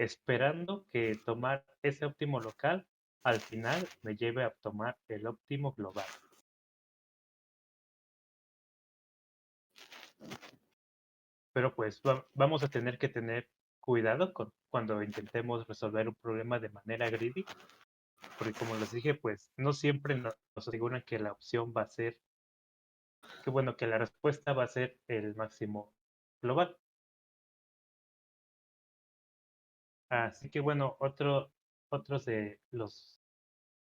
esperando que tomar ese óptimo local al final me lleve a tomar el óptimo global. Pero pues vamos a tener que tener cuidado cuando intentemos resolver un problema de manera greedy, porque como les dije, pues no siempre nos aseguran que la opción va a ser, que bueno, que la respuesta va a ser el máximo global. Así que bueno, otros de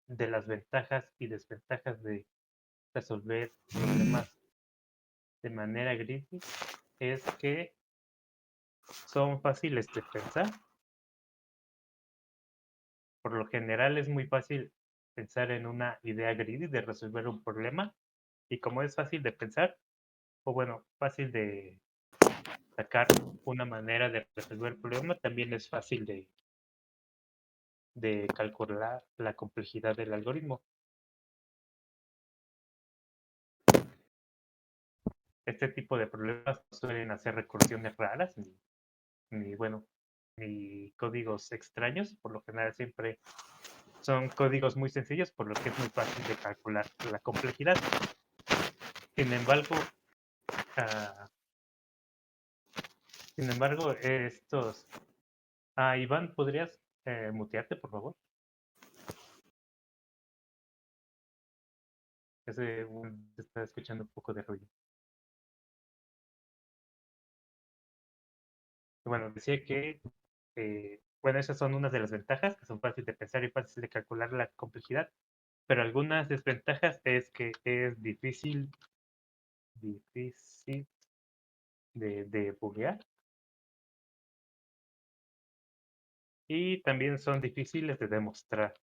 las ventajas y desventajas de resolver problemas de manera greedy es que son fáciles de pensar. Por lo general es muy fácil pensar en una idea greedy de resolver un problema, y como es fácil de pensar, o bueno, fácil de sacar una manera de resolver el problema, también es fácil de calcular la complejidad del algoritmo. Este tipo de problemas no suelen hacer recursiones raras, ni bueno, ni códigos extraños. Por lo general siempre son códigos muy sencillos, por lo que es muy fácil de calcular la complejidad. Sin embargo, ah, estos... Iván, ¿podrías mutearte, por favor? Se está escuchando un poco de ruido. Bueno, decía que, bueno, esas son unas de las ventajas, que son fáciles de pensar y fáciles de calcular la complejidad, pero algunas desventajas es que es difícil de buguear, y también son difíciles de demostrar.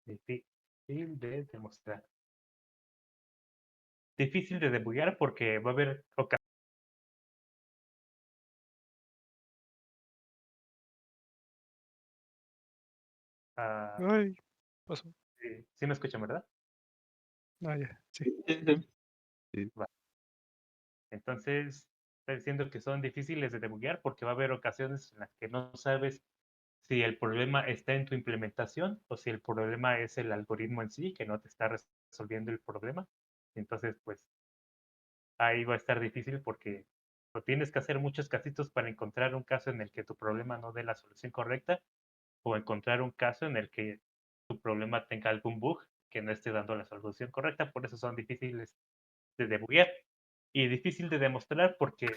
Difícil de demostrar. Difícil de debuguear porque va a haber ocasiones. Ay, pasó. Sí, sí me escuchan, ¿verdad? Ah, ya, sí. Sí. Va. Entonces, está diciendo que son difíciles de debuguear porque va a haber ocasiones en las que no sabes si el problema está en tu implementación o si el problema es el algoritmo en sí que no te está resolviendo el problema. Entonces, pues ahí va a estar difícil porque o tienes que hacer muchos casitos para encontrar un caso en el que tu problema no dé la solución correcta, o encontrar un caso en el que tu problema tenga algún bug que no esté dando la solución correcta. Por eso son difíciles de debuguear y difícil de demostrar porque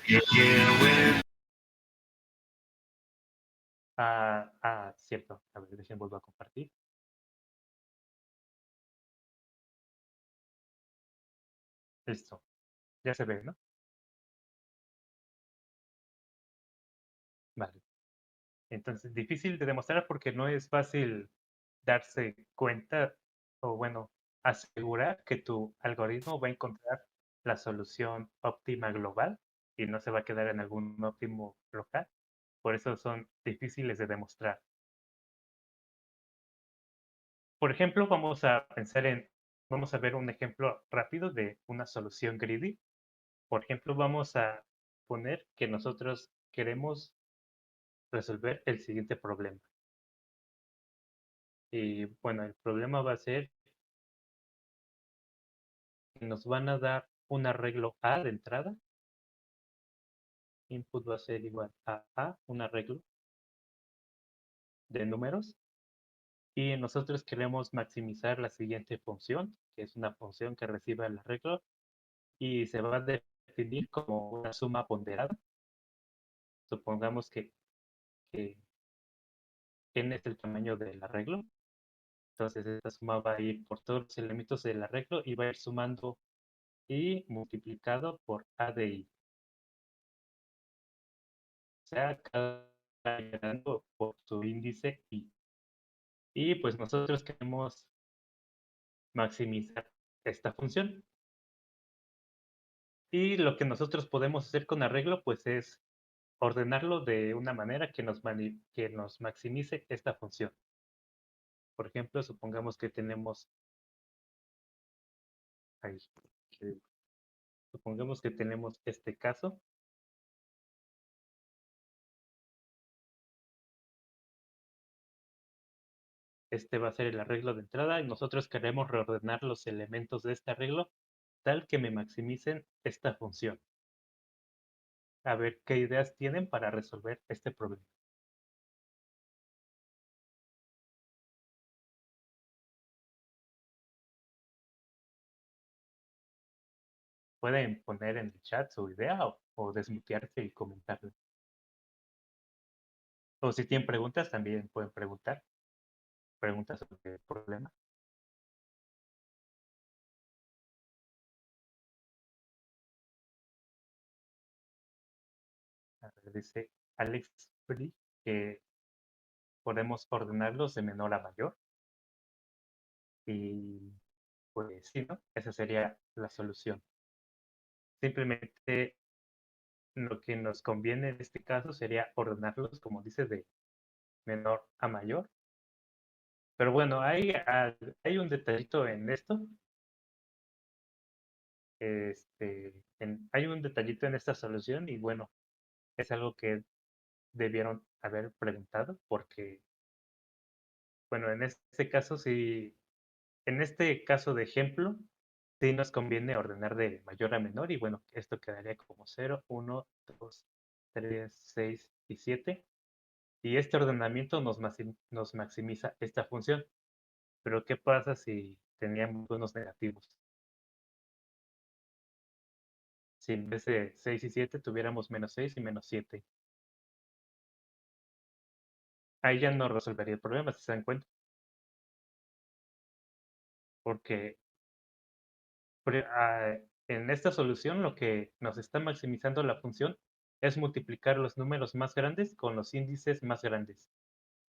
cierto, a ver, déjenme vuelvo a compartir. Listo, ya se ve, ¿no? Vale. Entonces, difícil de demostrar porque no es fácil darse cuenta, o bueno, asegurar que tu algoritmo va a encontrar la solución óptima global y no se va a quedar en algún óptimo local. Por eso son difíciles de demostrar. Por ejemplo, vamos a ver un ejemplo rápido de una solución greedy. Por ejemplo, vamos a poner que nosotros queremos resolver el siguiente problema. Y bueno, el problema va a ser que nos van a dar un arreglo A de entrada. Input va a ser igual a un arreglo de números. Y nosotros queremos maximizar la siguiente función, que es una función que recibe el arreglo y se va a definir como una suma ponderada. Supongamos que n es el tamaño del arreglo. Entonces esta suma va a ir por todos los elementos del arreglo y va a ir sumando y multiplicado por a de i. O sea, cada iterando por su índice i. Y pues nosotros queremos maximizar esta función. Y lo que nosotros podemos hacer con arreglo, pues es ordenarlo de una manera que nos maximice esta función. Por ejemplo, supongamos que tenemos ahí, supongamos que tenemos este caso este va a ser el arreglo de entrada y nosotros queremos reordenar los elementos de este arreglo tal que me maximicen esta función. A ver qué ideas tienen para resolver este problema. Pueden poner en el chat su idea o desmutearse y comentarlo. O si tienen preguntas, también pueden preguntar. Preguntas sobre el problema. A ver, dice Alex Free que podemos ordenarlos de menor a mayor. Y pues sí, ¿no? Esa sería la solución. Simplemente lo que nos conviene en este caso sería ordenarlos, como dice, de menor a mayor. Pero bueno, hay un detallito en esto. Hay un detallito en esta solución y bueno, es algo que debieron haber preguntado porque, bueno, en este caso sí, en este caso de ejemplo, sí nos conviene ordenar de mayor a menor y bueno, esto quedaría como 0, 1, 2, 3, 6 y 7. Y este ordenamiento nos maximiza esta función. Pero ¿qué pasa si teníamos unos negativos? Si en vez de 6 y 7 tuviéramos menos 6 y menos 7. Ahí ya no resolvería el problema, si se dan cuenta. Porque en esta solución lo que nos está maximizando la función es multiplicar los números más grandes con los índices más grandes.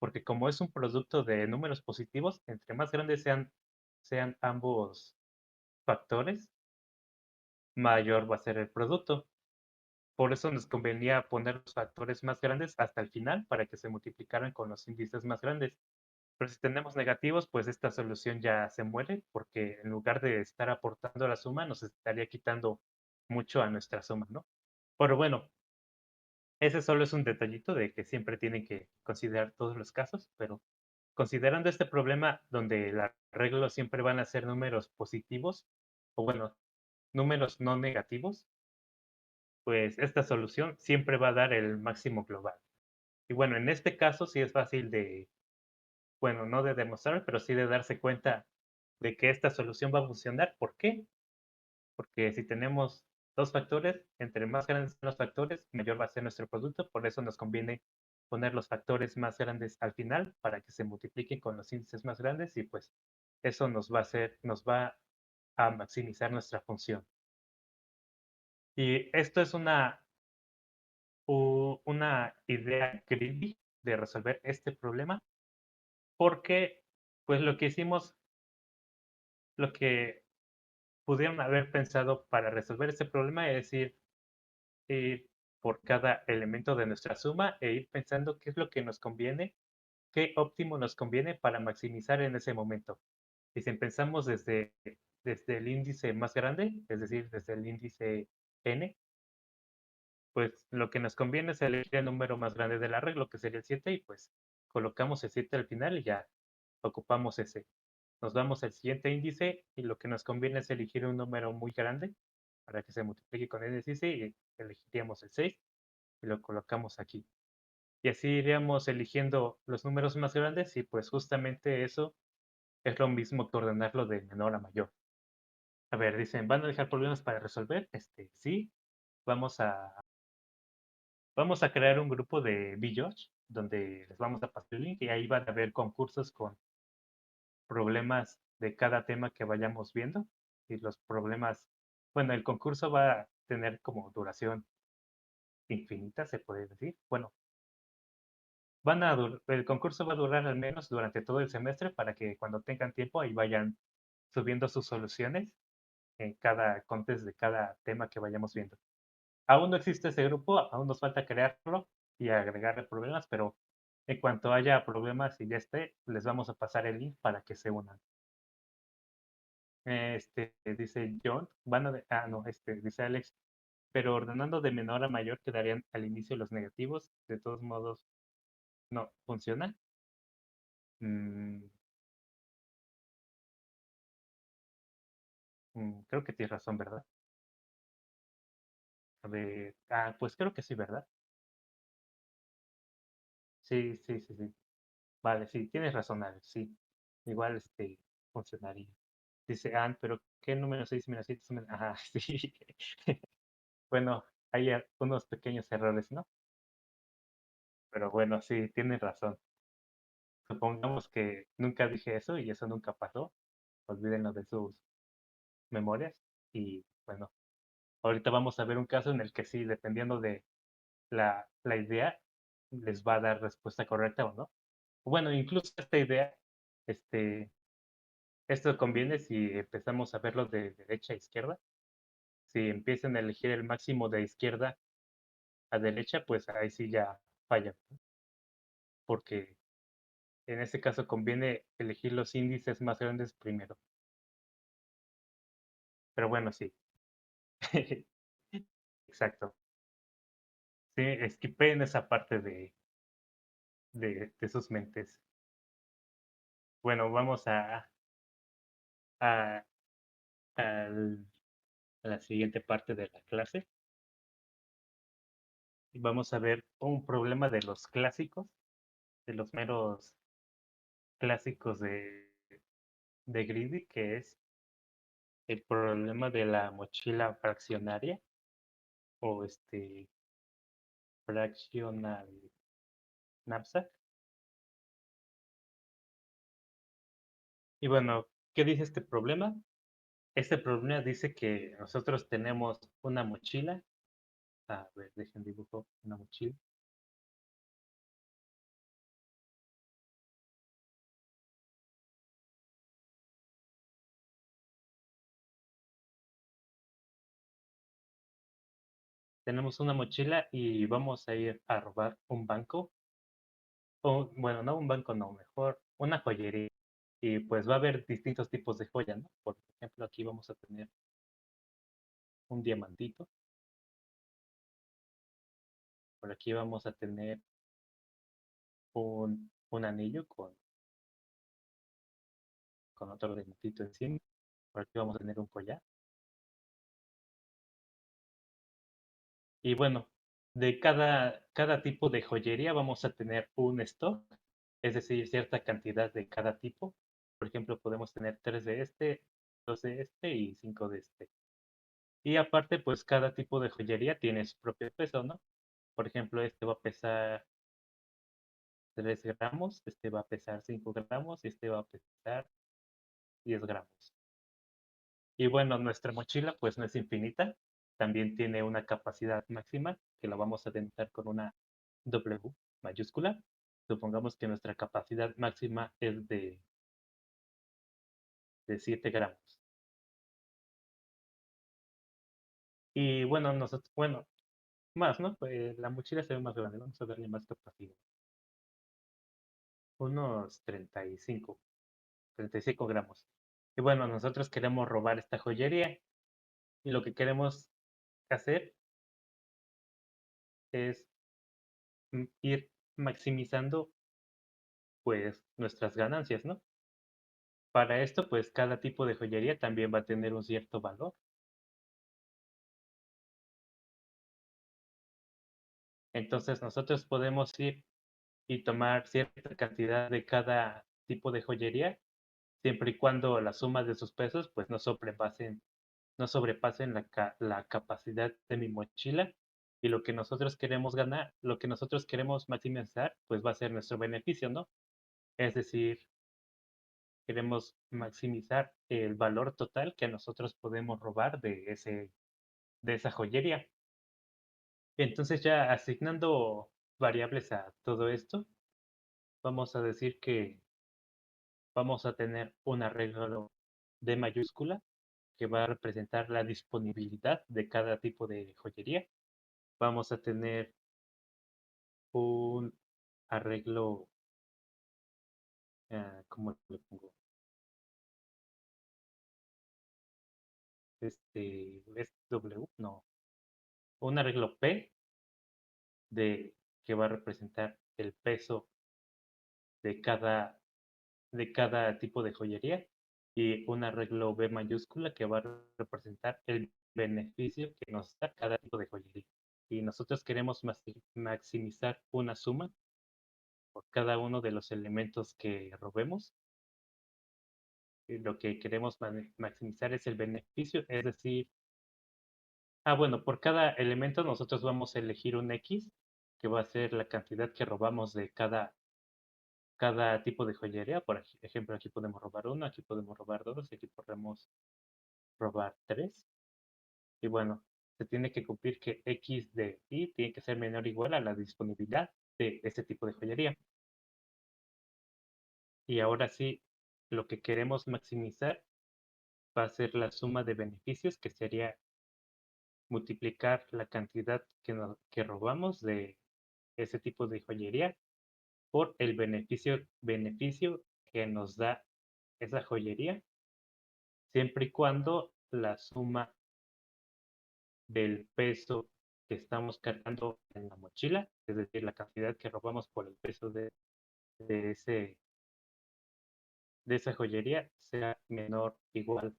Porque como es un producto de números positivos, entre más grandes sean ambos factores, mayor va a ser el producto. Por eso nos convenía poner los factores más grandes hasta el final para que se multiplicaran con los índices más grandes. Pero si tenemos negativos, pues esta solución ya se muere porque en lugar de estar aportando a la suma, nos estaría quitando mucho a nuestra suma, ¿no? Pero bueno, ese solo es un detallito de que siempre tienen que considerar todos los casos, pero considerando este problema donde el arreglo siempre van a ser números positivos, o bueno, números no negativos, pues esta solución siempre va a dar el máximo global. Y bueno, en este caso sí es fácil de, bueno, no de demostrar, pero sí de darse cuenta de que esta solución va a funcionar. ¿Por qué? Porque si tenemos dos factores, entre más grandes son los factores, mayor va a ser nuestro producto. Por eso nos conviene poner los factores más grandes al final para que se multipliquen con los índices más grandes y pues eso nos va a maximizar nuestra función. Y esto es una idea creepy de resolver este problema porque pues lo que pudieron haber pensado para resolver este problema es ir por cada elemento de nuestra suma e ir pensando qué es lo que nos conviene, qué óptimo nos conviene para maximizar en ese momento. Y si pensamos desde el índice más grande, es decir, desde el índice n, pues lo que nos conviene es elegir el número más grande del arreglo, que sería el 7, y pues colocamos el 7 al final y ya ocupamos ese. Nos vamos al siguiente índice y lo que nos conviene es elegir un número muy grande para que se multiplique con el índice y elegiríamos el 6 y lo colocamos aquí. Y así iríamos eligiendo los números más grandes y pues justamente eso es lo mismo que ordenarlo de menor a mayor. A ver, dicen, ¿van a dejar problemas para resolver? Sí, vamos a, vamos a crear un grupo de BJosh donde les vamos a pasar el link y ahí van a haber concursos con problemas de cada tema que vayamos viendo y los problemas, bueno, el concurso va a tener como duración infinita, se puede decir. Bueno, el concurso va a durar al menos durante todo el semestre para que cuando tengan tiempo ahí vayan subiendo sus soluciones en cada contest de cada tema que vayamos viendo. Aún no existe ese grupo, aún nos falta crearlo y agregarle problemas, pero en cuanto haya problemas y ya esté, les vamos a pasar el link para que se unan. Dice John, no, dice Alex, pero ordenando de menor a mayor quedarían al inicio los negativos, de todos modos no funcionan. Creo que tienes razón, ¿verdad? A ver, pues creo que sí, ¿verdad? Sí, sí, sí, sí. Vale, sí, tienes razón, Alex, sí. Igual, funcionaría. Dice, pero ¿qué número 6 menos 7? Ajá, sí. Bueno, hay unos pequeños errores, ¿no? Pero bueno, sí, tienes razón. Supongamos que nunca dije eso y eso nunca pasó. Olvídenlo de sus memorias. Y bueno, ahorita vamos a ver un caso en el que sí, dependiendo de la idea, les va a dar respuesta correcta o no. Bueno, incluso esta idea, este, esto conviene si empezamos a verlo de derecha a izquierda. Si empiezan a elegir el máximo de izquierda a derecha, pues ahí sí ya fallan, ¿no? Porque en este caso conviene elegir los índices más grandes primero. Pero bueno, sí. Exacto. Sí, en esa parte de sus mentes. Bueno, vamos a, al- a la siguiente parte de la clase. Y vamos a ver un problema de los clásicos, de los meros clásicos de Greedy, que es el problema de la mochila fraccionaria o fractional knapsack. Y bueno, ¿qué dice este problema? Este problema dice que nosotros tenemos una mochila. A ver, dejen dibujo una mochila. Tenemos una mochila y vamos a ir a robar un banco. O, bueno, no un banco, no, mejor una joyería. Y pues va a haber distintos tipos de joya, ¿no? Por ejemplo, aquí vamos a tener un diamantito. Por aquí vamos a tener un anillo con otro diamantito encima. Por aquí vamos a tener un collar. Y bueno, de cada tipo de joyería vamos a tener un stock, es decir, cierta cantidad de cada tipo. Por ejemplo, podemos tener 3 de este, 2 de este y 5 de este. Y aparte, pues cada tipo de joyería tiene su propio peso, ¿no? Por ejemplo, este va a pesar 3 gramos, este va a pesar 5 gramos y este va a pesar 10 gramos. Y bueno, nuestra mochila pues no es infinita, también tiene una capacidad máxima que la vamos a dentar con una W mayúscula. Supongamos que nuestra capacidad máxima es de 7 gramos. Y bueno, más, ¿no? Pues la mochila se ve más grande, vamos a darle más capacidad. Unos 35 gramos. Y bueno, nosotros queremos robar esta joyería y lo que queremos hacer es ir maximizando pues nuestras ganancias, ¿no? Para esto, pues cada tipo de joyería también va a tener un cierto valor. Entonces nosotros podemos ir y tomar cierta cantidad de cada tipo de joyería, siempre y cuando la suma de sus pesos pues no sobrepasen la capacidad de mi mochila. Y lo que nosotros queremos ganar, lo que nosotros queremos maximizar, pues va a ser nuestro beneficio, ¿no? Es decir, queremos maximizar el valor total que nosotros podemos robar de esa joyería. Entonces ya asignando variables a todo esto, vamos a decir que vamos a tener un arreglo de mayúscula que va a representar la disponibilidad de cada tipo de joyería. Vamos a tener un arreglo, ¿cómo le pongo? ¿Es W? No. Un arreglo P que va a representar el peso de cada tipo de joyería. y un arreglo B mayúscula que va a representar el beneficio que nos da cada tipo de joyería. Y nosotros queremos maximizar una suma por cada uno de los elementos que robemos. Y lo que queremos maximizar es el beneficio, es decir, bueno, por cada elemento nosotros vamos a elegir un X, que va a ser la cantidad que robamos de cada tipo de joyería. Por ejemplo, aquí podemos robar uno, aquí podemos robar dos, aquí podemos robar tres. Y bueno, se tiene que cumplir que X de Y tiene que ser menor o igual a la disponibilidad de ese tipo de joyería. Y ahora sí, lo que queremos maximizar va a ser la suma de beneficios, que sería multiplicar la cantidad que robamos de ese tipo de joyería por el beneficio que nos da esa joyería, siempre y cuando la suma del peso que estamos cargando en la mochila, es decir, la cantidad que robamos por el peso de, ese, de esa joyería, sea menor o igual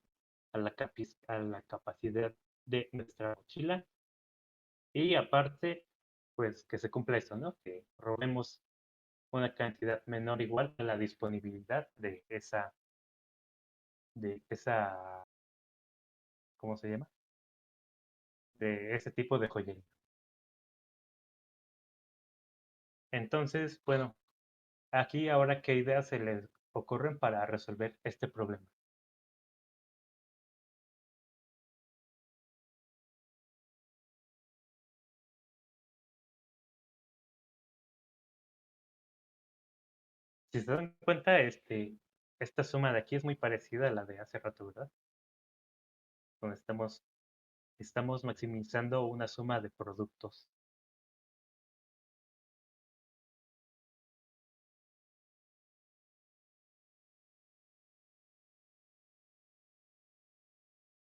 a la capacidad de nuestra mochila. Y aparte, pues que se cumpla eso, ¿no? Que robemos una cantidad menor o igual a la disponibilidad de esa, ¿cómo se llama? De ese tipo de joyería. Entonces, bueno, aquí ahora qué ideas se les ocurren para resolver este problema. Si se dan cuenta, esta suma de aquí es muy parecida a la de hace rato, ¿verdad? Donde estamos maximizando una suma de productos.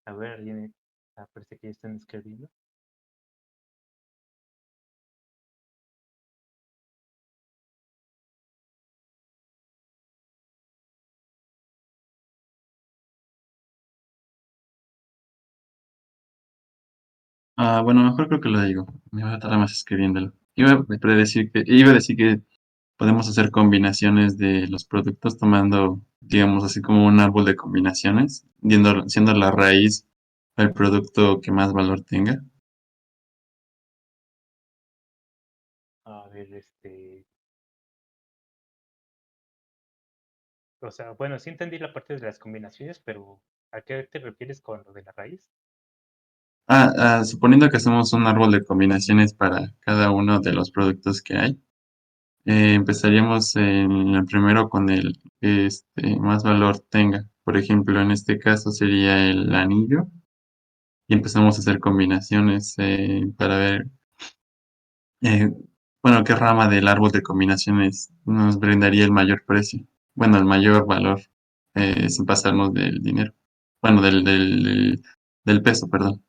A ver, parece que ya están escribiendo. Bueno, mejor creo que lo digo. Me voy a tardar más escribiéndolo. Iba a decir que podemos hacer combinaciones de los productos tomando, digamos, así como un árbol de combinaciones, siendo la raíz el producto que más valor tenga. A ver, o sea, bueno, sí entendí la parte de las combinaciones, pero ¿a qué te refieres con lo de la raíz? Suponiendo que hacemos un árbol de combinaciones para cada uno de los productos que hay, empezaríamos en el primero con el que más valor tenga. Por ejemplo, en este caso sería el anillo y empezamos a hacer combinaciones para ver, eh, bueno, qué rama del árbol de combinaciones nos brindaría el mayor precio. Bueno, el mayor valor, sin pasarnos del dinero. Bueno, del peso, perdón.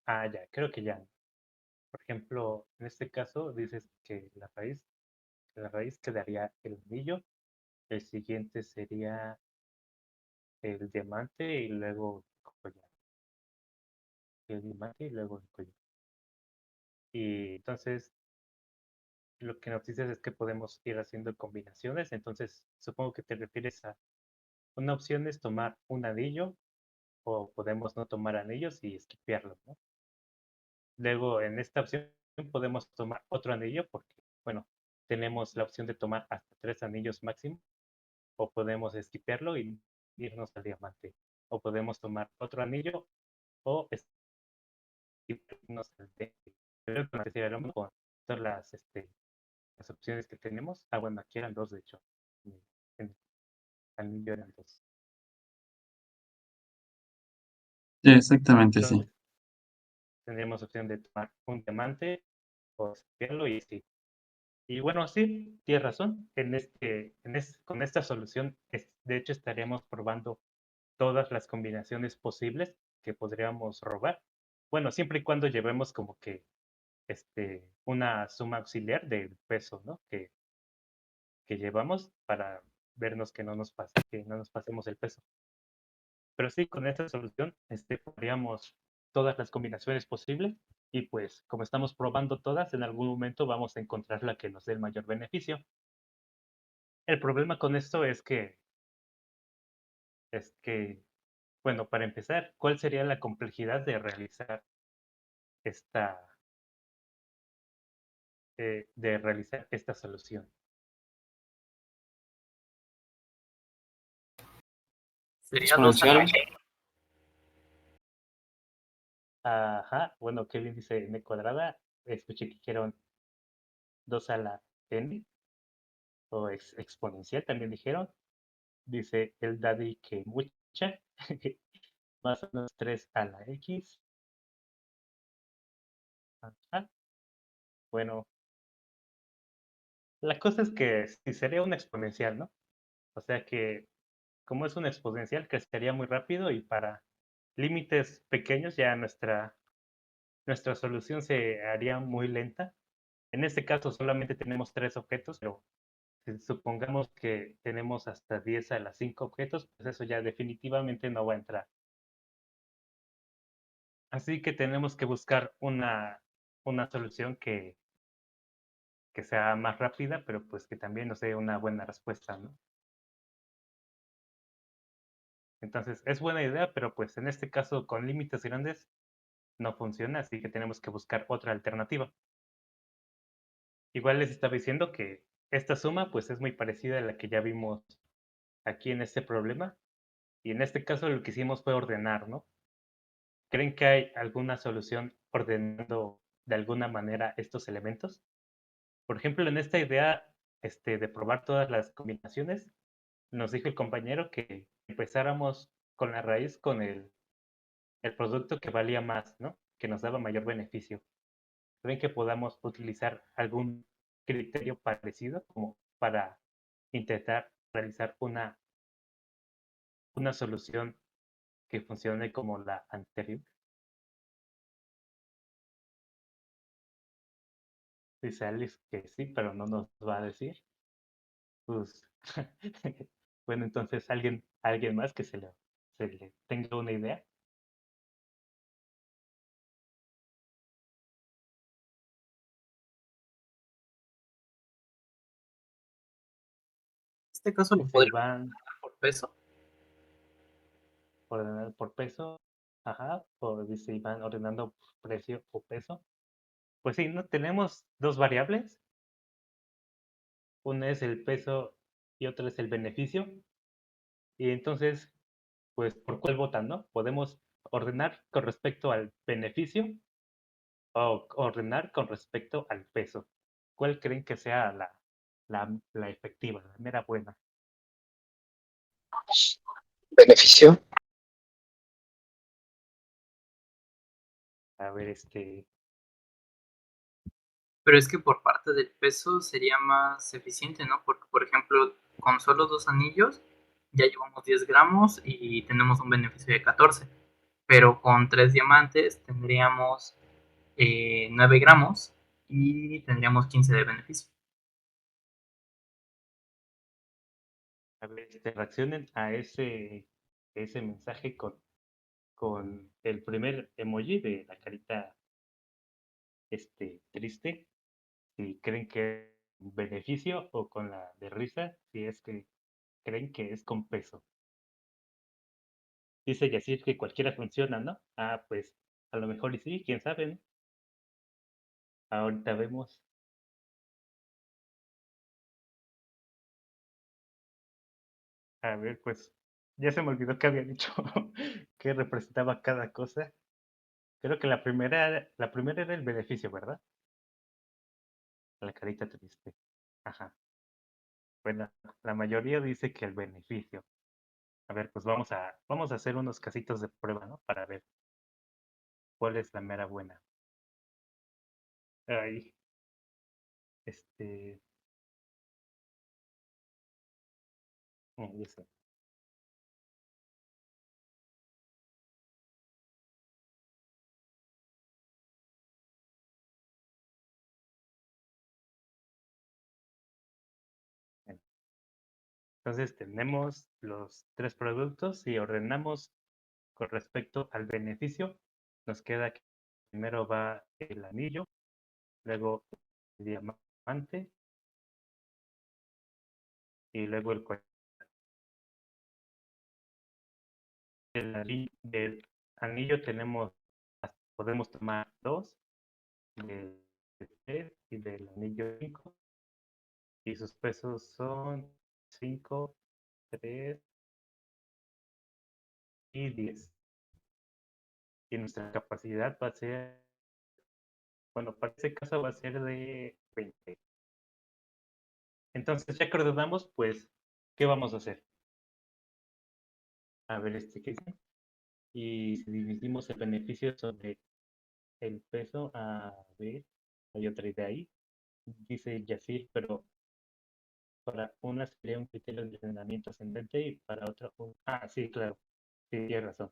Ah, ya, creo que ya. Por ejemplo, en este caso dices que la raíz quedaría el anillo, el siguiente sería el diamante y luego el collar. El diamante y luego el collar. Y entonces lo que nos dices es que podemos ir haciendo combinaciones. Entonces supongo que te refieres a una opción es tomar un anillo o podemos no tomar anillos y esquipearlo, ¿no? Luego en esta opción podemos tomar otro anillo porque, bueno, tenemos la opción de tomar hasta 3 anillos máximo o podemos esquipearlo y irnos al diamante. O podemos tomar otro anillo o esquipearnos al diamante. Creo que consideramos con todas las opciones que tenemos. Bueno, aquí eran dos, de hecho. En el anillo eran dos. Sí, exactamente, sí. Entonces, tendríamos opción de tomar un diamante o esquipearlo y sí. Y bueno, sí, tienes razón. Con esta solución, de hecho, estaríamos probando todas las combinaciones posibles que podríamos robar. Bueno, siempre y cuando llevemos como que una suma auxiliar del peso, ¿no? Que llevamos para vernos que que no nos pasemos el peso. Pero sí, con esta solución podríamos todas las combinaciones posibles y pues como estamos probando todas, en algún momento vamos a encontrar la que nos dé el mayor beneficio. El problema con esto es que, bueno, para empezar, ¿cuál sería la complejidad de realizar esta, esta solución? Sería 2 a la Exponencial. Ajá, bueno, Kevin dice n cuadrada, escuché que dijeron 2 a la n o exponencial también dijeron. Dice el daddy que mucha, más o menos 3 a la x. Ajá. Bueno, la cosa es que si sería una exponencial, ¿no? O sea que como es una exponencial, crecería muy rápido y para límites pequeños ya nuestra solución se haría muy lenta. En este caso solamente tenemos 3 objetos, pero si supongamos que tenemos hasta 10 a las 5 objetos, pues eso ya definitivamente no va a entrar. Así que tenemos que buscar una solución que sea más rápida, pero pues que también nos dé una buena respuesta, ¿no? Entonces, es buena idea, pero pues en este caso con límites grandes no funciona, así que tenemos que buscar otra alternativa. Igual les estaba diciendo que esta suma pues es muy parecida a la que ya vimos aquí en este problema, y en este caso lo que hicimos fue ordenar, ¿no? ¿Creen que hay alguna solución ordenando de alguna manera estos elementos? Por ejemplo, en esta idea de probar todas las combinaciones, nos dijo el compañero que empezáramos con la raíz con el producto que valía más, ¿no? Que nos daba mayor beneficio. ¿Creen que podamos utilizar algún criterio parecido como para intentar realizar una solución que funcione como la anterior? Dice Alice que sí, pero no nos va a decir. Pues, bueno, entonces alguien más que se le tenga una idea. En este caso lo Dice podríamos Iván, dar por peso. ordenar por peso. Ajá, o dice Iván, ordenando por precio o peso. Pues sí, ¿no? Tenemos dos variables. Una es el peso y otra es el beneficio. Y entonces, pues, ¿por cuál votan, no? Podemos ordenar con respecto al beneficio o ordenar con respecto al peso. ¿Cuál creen que sea la efectiva, la mera buena? Beneficio. A ver, Pero es que por parte del peso sería más eficiente, ¿no? Porque, por ejemplo, con solo 2 anillos ya llevamos 10 gramos y tenemos un beneficio de 14. Pero con 3 diamantes tendríamos 9 gramos y tendríamos 15 de beneficio. a ver, reaccionen a ese mensaje con el primer emoji de la carita triste, si creen que es un beneficio o con la de risa, si es que creen que es con peso. Dice Yacir que cualquiera funciona, ¿no? Ah, pues a lo mejor y sí, quién sabe, ¿no? Ahorita vemos. A ver, pues ya se me olvidó que había dicho que representaba cada cosa. Creo que la primera era el beneficio, ¿verdad? La carita triste. Ajá. Bueno, la mayoría dice que el beneficio. A ver, pues vamos a hacer unos casitos de prueba, ¿no? Para ver cuál es la mera buena. Ay, este, eso. Bueno, Entonces tenemos los 3 productos y ordenamos con respecto al beneficio. Nos queda que primero va el anillo, luego el diamante y luego el collar. Del anillo podemos tomar 2, del 3 y del anillo 5, y sus pesos son 5, 3 y 10. Y nuestra capacidad va a ser, bueno, para ese caso va a ser de 20. Entonces, ya que ordenamos, pues, ¿qué vamos a hacer? A ver, ¿qué dice? Y si dividimos el beneficio sobre el peso, a ver, hay otra idea ahí. Dice Yacir, pero para una sería un criterio de entrenamiento ascendente y para otra sí, claro, sí, tienes razón.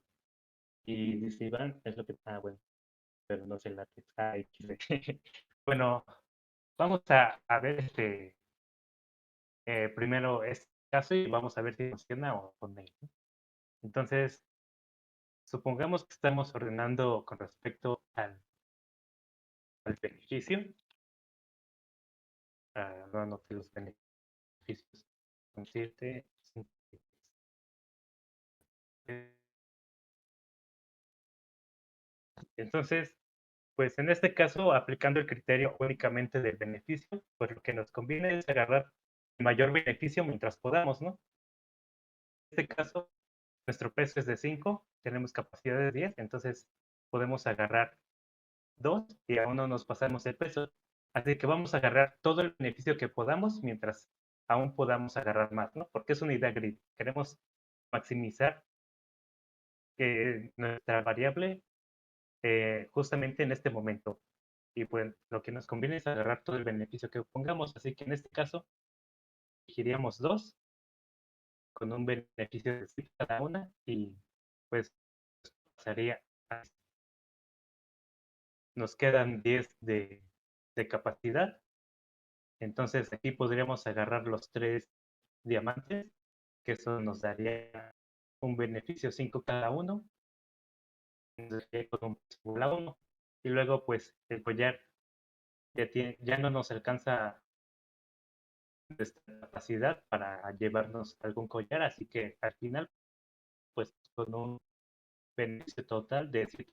Y dice Iván, es lo que, bueno, pero no sé la que está XD. Bueno, vamos a ver primero este caso y vamos a ver si funciona o no. Entonces, supongamos que estamos ordenando con respecto al beneficio. No anoté los beneficios. Con 7, entonces, pues en este caso, aplicando el criterio únicamente del beneficio, pues lo que nos conviene es agarrar el mayor beneficio mientras podamos, ¿no? En este caso, nuestro peso es de 5, tenemos capacidad de 10, entonces podemos agarrar 2 y aún no nos pasamos el peso. Así que vamos a agarrar todo el beneficio que podamos mientras aún podamos agarrar más, ¿no? Porque es una idea grid. Queremos maximizar nuestra variable justamente en este momento. Y pues lo que nos conviene es agarrar todo el beneficio que pongamos. Así que en este caso, elegiríamos 2 con un beneficio de 6 cada una y pues pasaría nos quedan 10 de capacidad. Entonces aquí podríamos agarrar los 3 diamantes, que eso nos daría un beneficio 5 cada uno, con un uno. Y luego pues el collar ya no nos alcanza esta capacidad para llevarnos algún collar, así que al final pues con un beneficio total de 7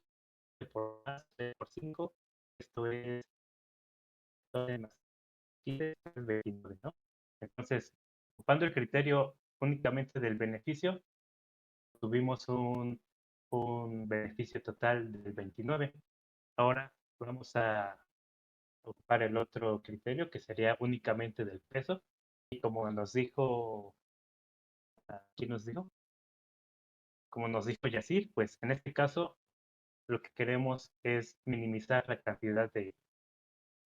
por más, 3 por 5, esto es más 15, 29, ¿no? Entonces, ocupando el criterio únicamente del beneficio, tuvimos un beneficio total del 29. Ahora vamos a ocupar el otro criterio que sería únicamente del peso. Y como nos dijo, ¿quién nos dijo? Como nos dijo Yacir, pues en este caso lo que queremos es minimizar la cantidad de,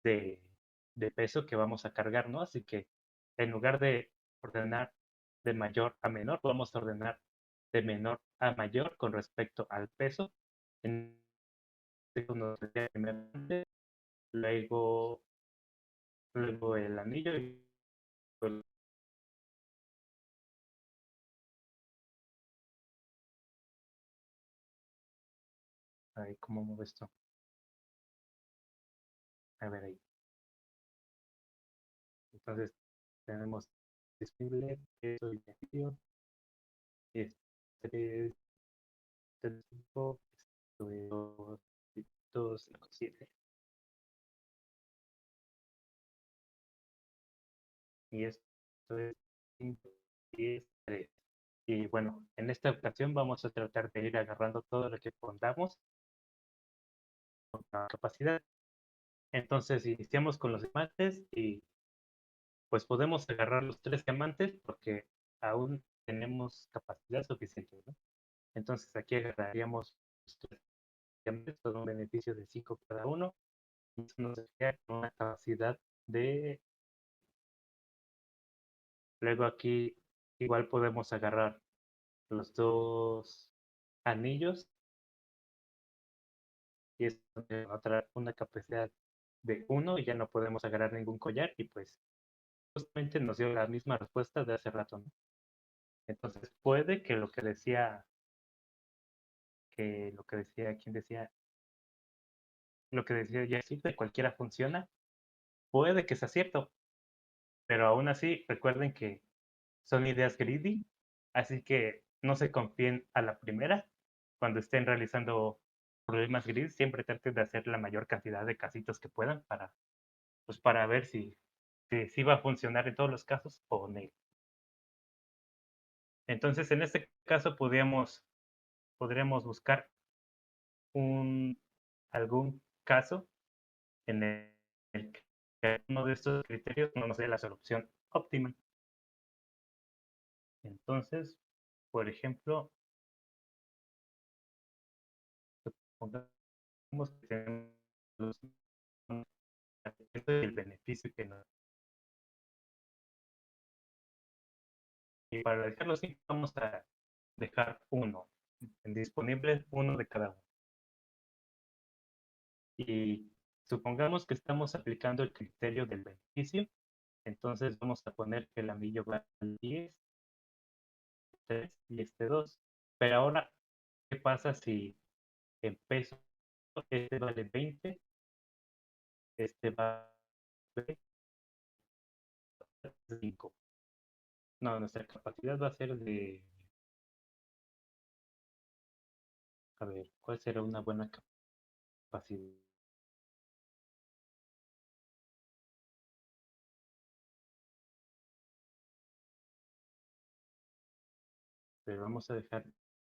de peso que vamos a cargar, ¿no? Así que en lugar de ordenar de mayor a menor, vamos a ordenar de menor a mayor con respecto al peso. En luego, luego el anillo y ahí, ¿cómo muevo esto? A ver ahí. Entonces tenemos disponible peso y beneficio. Este es 5, 2, 5, 7. Y esto es 5, 10, 3. Y bueno, en esta ocasión vamos a tratar de ir agarrando todo lo que podamos con la capacidad. Entonces iniciamos con los diamantes y pues podemos agarrar los 3 diamantes porque aún tenemos capacidad suficiente, ¿no? Entonces aquí agarraríamos los 3 diamantes con un beneficio de 5 cada uno. Y eso nos daría una capacidad de... Luego aquí igual podemos agarrar los 2 anillos y es una capacidad de 1 y ya no podemos agarrar ningún collar y pues justamente nos dio la misma respuesta de hace rato, ¿no? Entonces puede que lo que decía, ¿quién decía? Lo que decía Jesse, de cualquiera funciona, puede que sea cierto, pero aún así recuerden que son ideas greedy, así que no se confíen a la primera. Cuando estén realizando problemas greedy, siempre traten de hacer la mayor cantidad de casitos que puedan para ver si va a funcionar en todos los casos o no. Entonces, en este caso podríamos buscar algún caso en el que uno de estos criterios no nos dé la solución óptima. Entonces, por ejemplo, supongamos que tenemos el beneficio que nos... Y para dejarlo así, vamos a dejar disponible uno de cada uno. Y supongamos que estamos aplicando el criterio del beneficio, entonces vamos a poner que el anillo vale 10, 3 y este 2. Pero ahora, ¿qué pasa si en peso este vale 20, este vale 5? No, nuestra capacidad va a ser de... A ver, ¿cuál será una buena capacidad? Pero vamos a dejar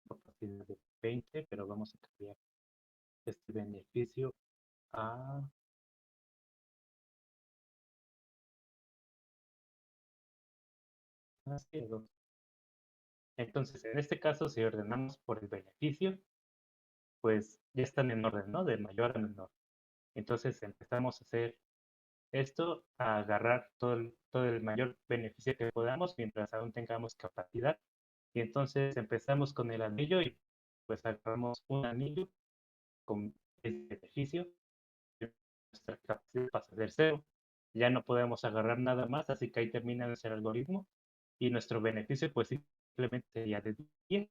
capacidad de 20, pero vamos a cambiar este beneficio a... Entonces, en este caso, si ordenamos por el beneficio, pues ya están en orden, ¿no? De mayor a menor. Entonces empezamos a hacer esto, a agarrar todo el mayor beneficio que podamos mientras aún tengamos capacidad. Y entonces empezamos con el anillo y pues agarramos un anillo con el beneficio. Nuestra capacidad pasa a ser 0. Ya no podemos agarrar nada más, así que ahí termina nuestro algoritmo. Y nuestro beneficio pues simplemente sería de 10.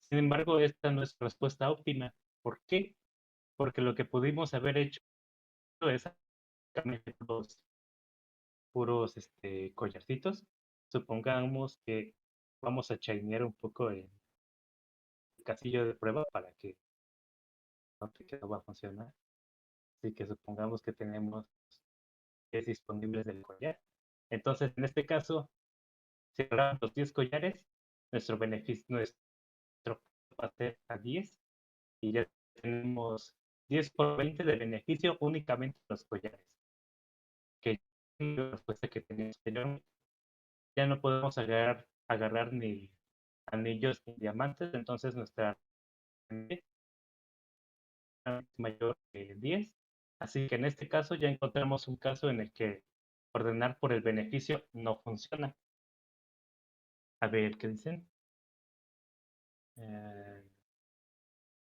Sin embargo, esta no es respuesta óptima. ¿Por qué? Porque lo que pudimos haber hecho es puros collarcitos. Supongamos que vamos a chainear un poco el casillo de prueba para que note que no va a funcionar. Así que supongamos que tenemos 10 disponibles del collar. Entonces, en este caso, si agarramos los 10 collares, nuestro beneficio, nuestro va a ser a 10 y ya tenemos 10 por 20 de beneficio únicamente los collares. Que la respuesta que teníamos anteriormente. Ya no podemos agarrar ni anillos ni diamantes, entonces nuestra es mayor que 10. Así que en este caso ya encontramos un caso en el que ordenar por el beneficio no funciona. A ver, ¿qué dicen?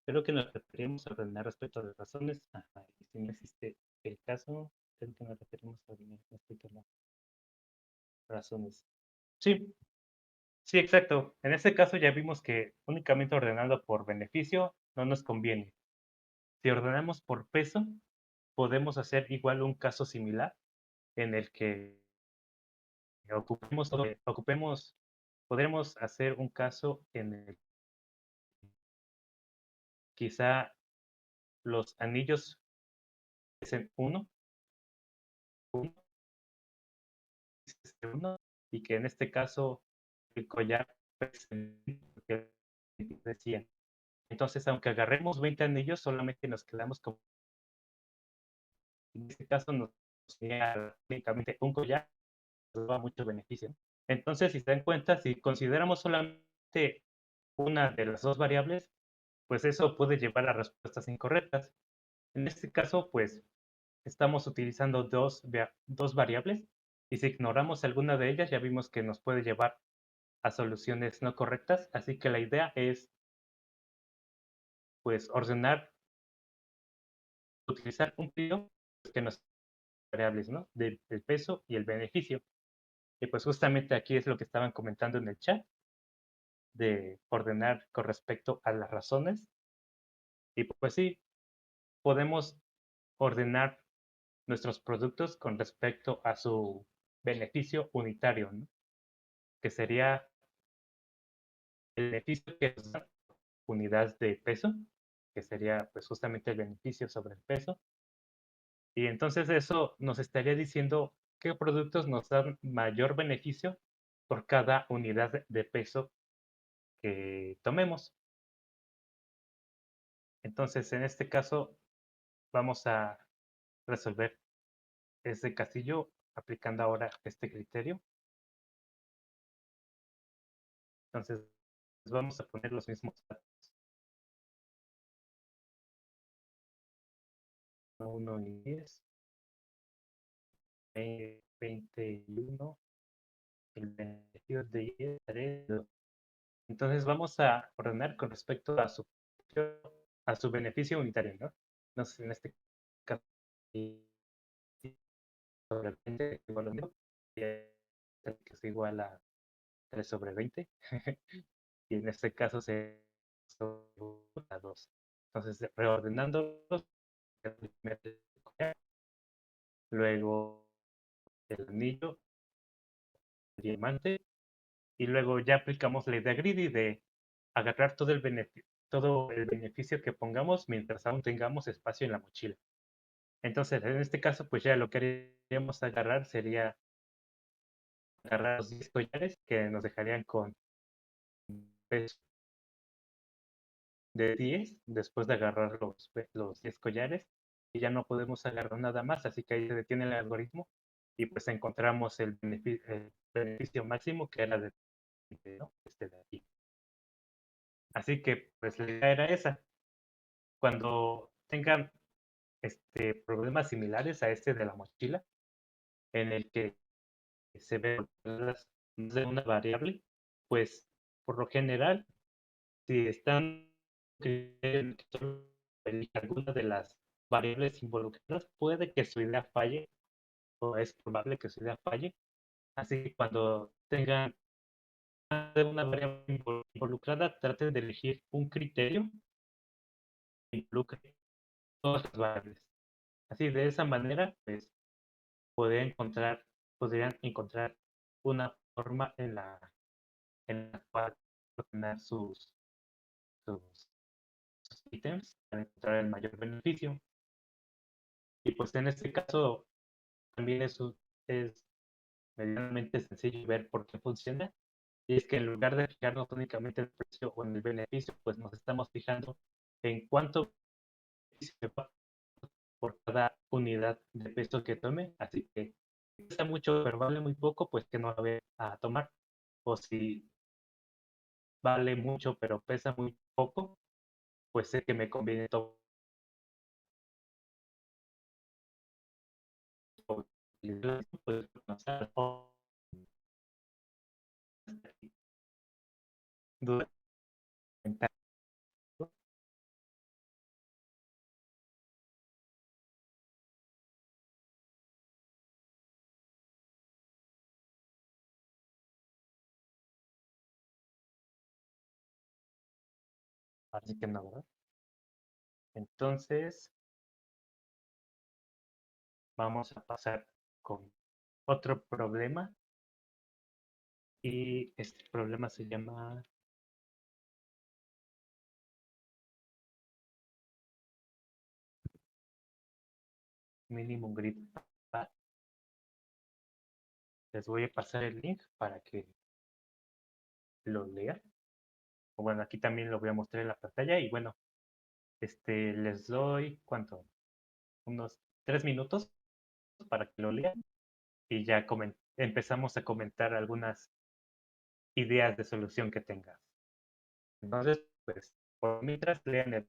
Creo que nos referimos a ordenar respecto a las razones. Ajá, y si no existe el caso, creo que nos referimos a ordenar respecto a las razones. Sí, sí, exacto. En este caso ya vimos que únicamente ordenando por beneficio no nos conviene. Si ordenamos por peso, podemos hacer igual un caso similar en el que podremos hacer un caso en el que quizá los anillos pesen uno, y que en este caso el collar pese 100. Entonces, aunque agarremos 20 anillos, solamente nos quedamos con... En este caso nos sería únicamente un collar, nos da mucho beneficio. Entonces, si se dan cuenta, si consideramos solamente una de las dos variables, pues eso puede llevar a respuestas incorrectas. En este caso, pues estamos utilizando dos variables y si ignoramos alguna de ellas, ya vimos que nos puede llevar a soluciones no correctas. Así que la idea es, pues, utilizar un trío que nos variables, ¿no? Del peso y el beneficio. Y pues justamente aquí es lo que estaban comentando en el chat, de ordenar con respecto a las razones. Y pues sí, podemos ordenar nuestros productos con respecto a su beneficio unitario, ¿no? Que sería el beneficio que es unidad de peso, que sería pues justamente el beneficio sobre el peso. Y entonces eso nos estaría diciendo qué productos nos dan mayor beneficio por cada unidad de peso que tomemos. Entonces, en este caso, vamos a resolver este castillo aplicando ahora este criterio. Entonces, vamos a poner los mismos datos. 1 y 10, 21, el beneficio de 10, 3, 2. Entonces, vamos a ordenar con respecto a su beneficio unitario, ¿no? Entonces, en este caso, sobre 20 igual a 1, que es igual a 3 sobre 20. Y en este caso se a 2. Entonces, reordenándolos, luego el anillo, el diamante, y luego ya aplicamos la idea greedy de agarrar todo el beneficio que pongamos mientras aún tengamos espacio en la mochila. Entonces, en este caso, pues ya lo que haríamos agarrar sería agarrar los 10 collares que nos dejarían con peso de 10 después de agarrar los 10 collares y ya no podemos agarrar nada más, así que ahí se detiene el algoritmo y pues encontramos el beneficio máximo que era ¿no? De aquí. Así que pues la idea era esa. Cuando tengan problemas similares a este de la mochila, en el que se ve de una variable, pues por lo general, si están en alguna de las variables involucradas, puede que su idea falle o es probable que su idea falle. Así que cuando tengan una variable involucrada, traten de elegir un criterio que involucre todas las variables. Así, de esa manera, pues, podrían encontrar una forma en la cual obtener sus ítems para encontrar el mayor beneficio. Y pues en este caso también es medianamente sencillo ver por qué funciona. Y es que en lugar de fijarnos únicamente en el precio o en el beneficio, pues nos estamos fijando en cuánto se paga por cada unidad de peso que tome. Así que si pesa mucho, pero vale muy poco, pues que no la voy a tomar. O si vale mucho, pero pesa muy poco, pues sé que me conviene todo. Pues, así que no, ¿verdad? Entonces, vamos a pasar con otro problema. Y este problema se llama Minimum Grid. Les voy a pasar el link para que lo lean. O bueno, aquí también lo voy a mostrar en la pantalla. Y bueno, les doy, ¿cuánto? Unos 3 minutos para que lo lean. Y ya empezamos a comentar algunas ideas de solución que tengas. Entonces, pues, por mientras lean el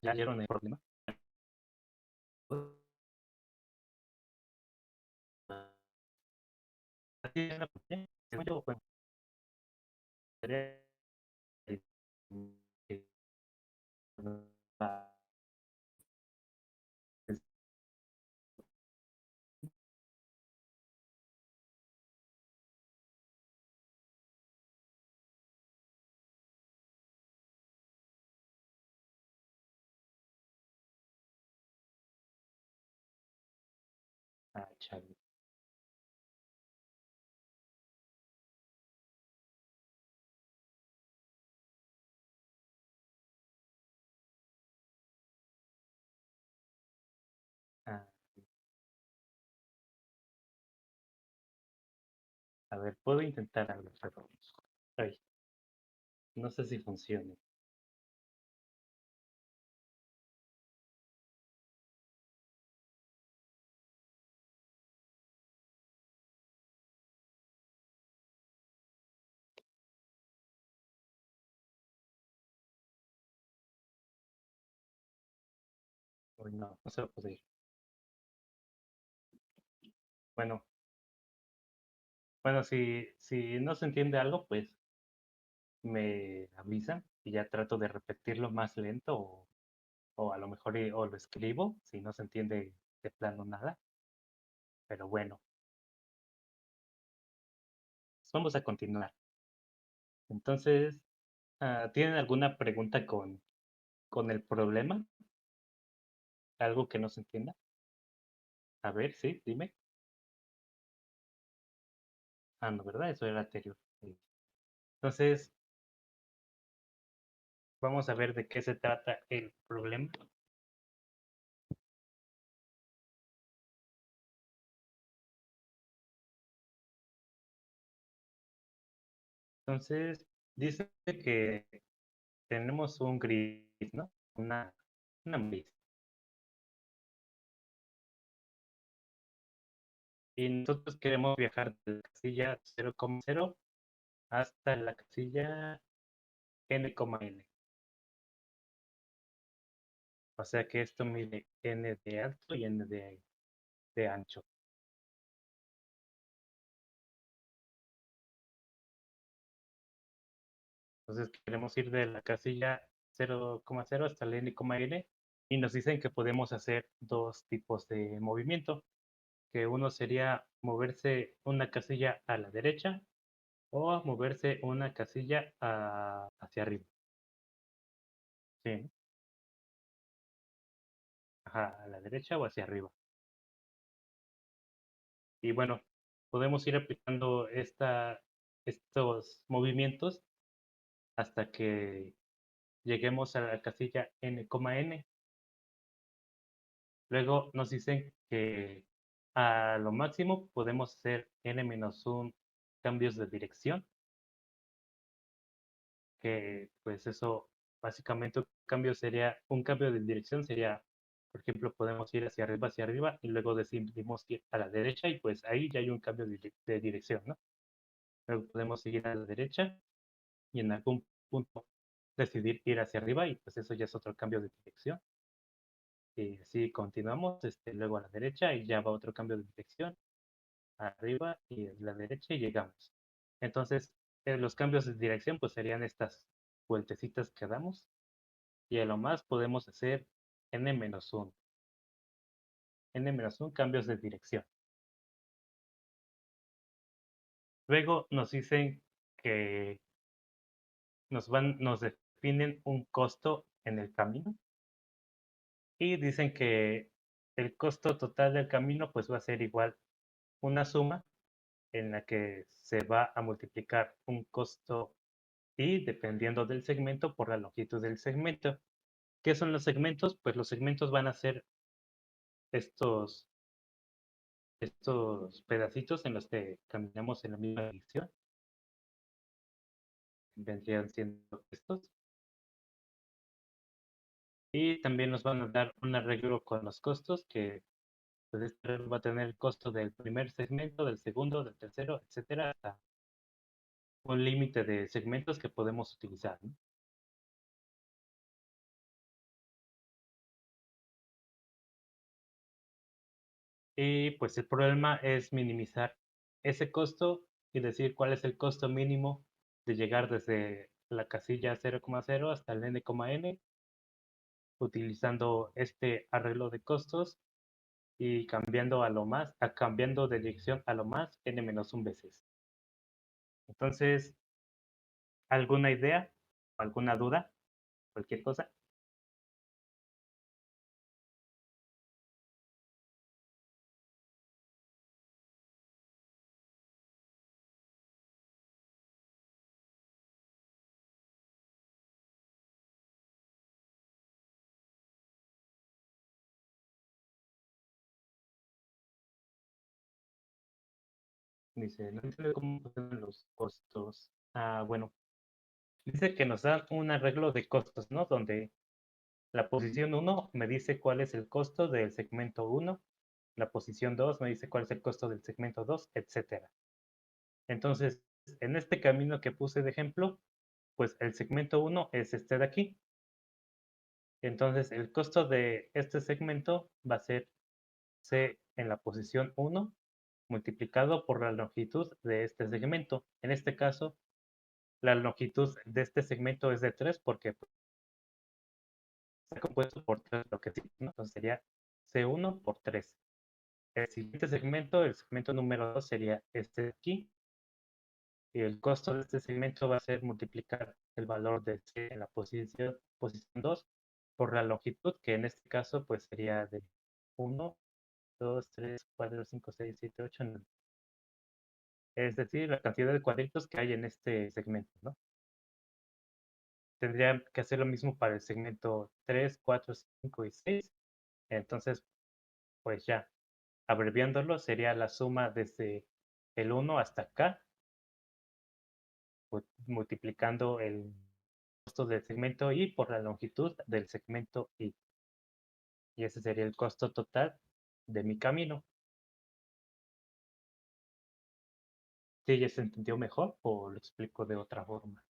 ¿Ya vieron el problema? Así es la cuestión. Según yo, bueno, sería que- chale. Ah, a ver, puedo intentar algo, pero ay, no sé si funcione. Uy, no, no se va a poder. Bueno, bueno, si no se entiende algo, pues me avisan y ya trato de repetirlo más lento o a lo mejor o lo escribo si no se entiende de plano nada. Pero bueno, vamos a continuar. Entonces, ¿tienen alguna pregunta con el problema? ¿Algo que no se entienda? A ver, sí, dime. Ah, no, ¿verdad? Eso era anterior. Sí. Entonces, vamos a ver de qué se trata el problema. Entonces, dice que tenemos un gris, ¿no? Una gris. Y nosotros queremos viajar de la casilla 0,0 hasta la casilla n,n. O sea que esto mide n de alto y n de ancho. Entonces queremos ir de la casilla 0,0 hasta el n,n y nos dicen que podemos hacer dos tipos de movimiento, que uno sería moverse una casilla a la derecha o moverse una casilla hacia arriba. Sí, ajá, a la derecha o hacia arriba. Y bueno, podemos ir aplicando estos movimientos hasta que lleguemos a la casilla n,n. Luego nos dicen que a lo máximo podemos hacer n-1 cambios de dirección, que pues eso básicamente un cambio de dirección sería, por ejemplo, podemos ir hacia arriba y luego decidimos ir a la derecha y pues ahí ya hay un cambio de dirección, ¿no? Luego podemos seguir a la derecha y en algún punto decidir ir hacia arriba y pues eso ya es otro cambio de dirección. Y así continuamos, luego a la derecha y ya va otro cambio de dirección, arriba y a la derecha y llegamos. Entonces, los cambios de dirección pues serían estas vueltecitas que damos y a lo más podemos hacer n-1, n-1 cambios de dirección. Luego nos dicen que nos definen un costo en el camino y dicen que el costo total del camino pues va a ser igual una suma en la que se va a multiplicar un costo y dependiendo del segmento por la longitud del segmento. ¿Qué son los segmentos? Pues los segmentos van a ser estos, estos pedacitos en los que caminamos en la misma dirección. Vendrían siendo estos. Y también nos van a dar un arreglo con los costos que pues, este va a tener el costo del primer segmento, del segundo, del tercero, etcétera, hasta un límite de segmentos que podemos utilizar, ¿no? Y pues el problema es minimizar ese costo y decir cuál es el costo mínimo de llegar desde la casilla 0,0 hasta el n,n utilizando este arreglo de costos y cambiando de dirección a lo más n-1 veces. Entonces, ¿alguna idea? ¿Alguna duda? ¿Cualquier cosa? Dice, no entiendo cómo funcionan los costos. Bueno, dice que nos dan un arreglo de costos, ¿no? Donde la posición 1 me dice cuál es el costo del segmento 1, la posición 2 me dice cuál es el costo del segmento 2, etcétera. Entonces, en este camino que puse de ejemplo, pues el segmento 1 es este de aquí. Entonces, el costo de este segmento va a ser C en la posición 1 multiplicado por la longitud de este segmento. En este caso, la longitud de este segmento es de 3 porque está compuesto por 3 bloquecitos, ¿no? Entonces sería C1 por 3. El siguiente segmento, el segmento número 2 sería este de aquí. Y el costo de este segmento va a ser multiplicar el valor de C en la posición 2 por la longitud, que en este caso pues sería de 1, 2, 3, 4, 5, 6, 7, 8, 9. Es decir, la cantidad de cuadritos que hay en este segmento, ¿no? Tendría que hacer lo mismo para el segmento 3, 4, 5 y 6. Entonces, pues ya, abreviándolo, sería la suma desde el 1 hasta acá, multiplicando el costo del segmento Y por la longitud del segmento Y. Y ese sería el costo total de mi camino. ¿Sí ya se entendió mejor o lo explico de otra forma?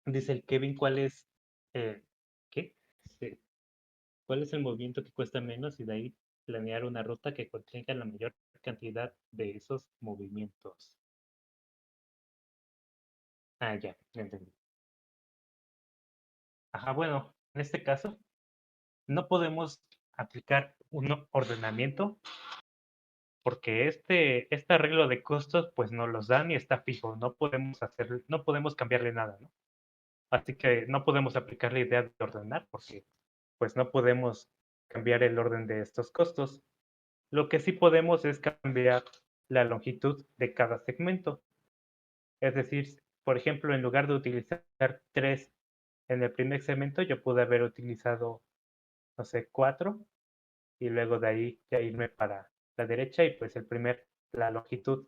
Dice el Kevin, eh, ¿qué? Sí. ¿Cuál es el movimiento que cuesta menos? Y de ahí planear una ruta que contenga la mayor cantidad de esos movimientos. Ya entendí. Ajá, bueno, en este caso no podemos aplicar un ordenamiento porque este arreglo de costos pues nos los dan y está fijo, no podemos cambiarle nada, ¿no? Así que no podemos aplicar la idea de ordenar porque pues no podemos cambiar el orden de estos costos. Lo que sí podemos es cambiar la longitud de cada segmento. Es decir, por ejemplo, en lugar de utilizar 3 en el primer segmento, yo pude haber utilizado, no sé, 4 y luego de ahí ya irme para la derecha y pues la longitud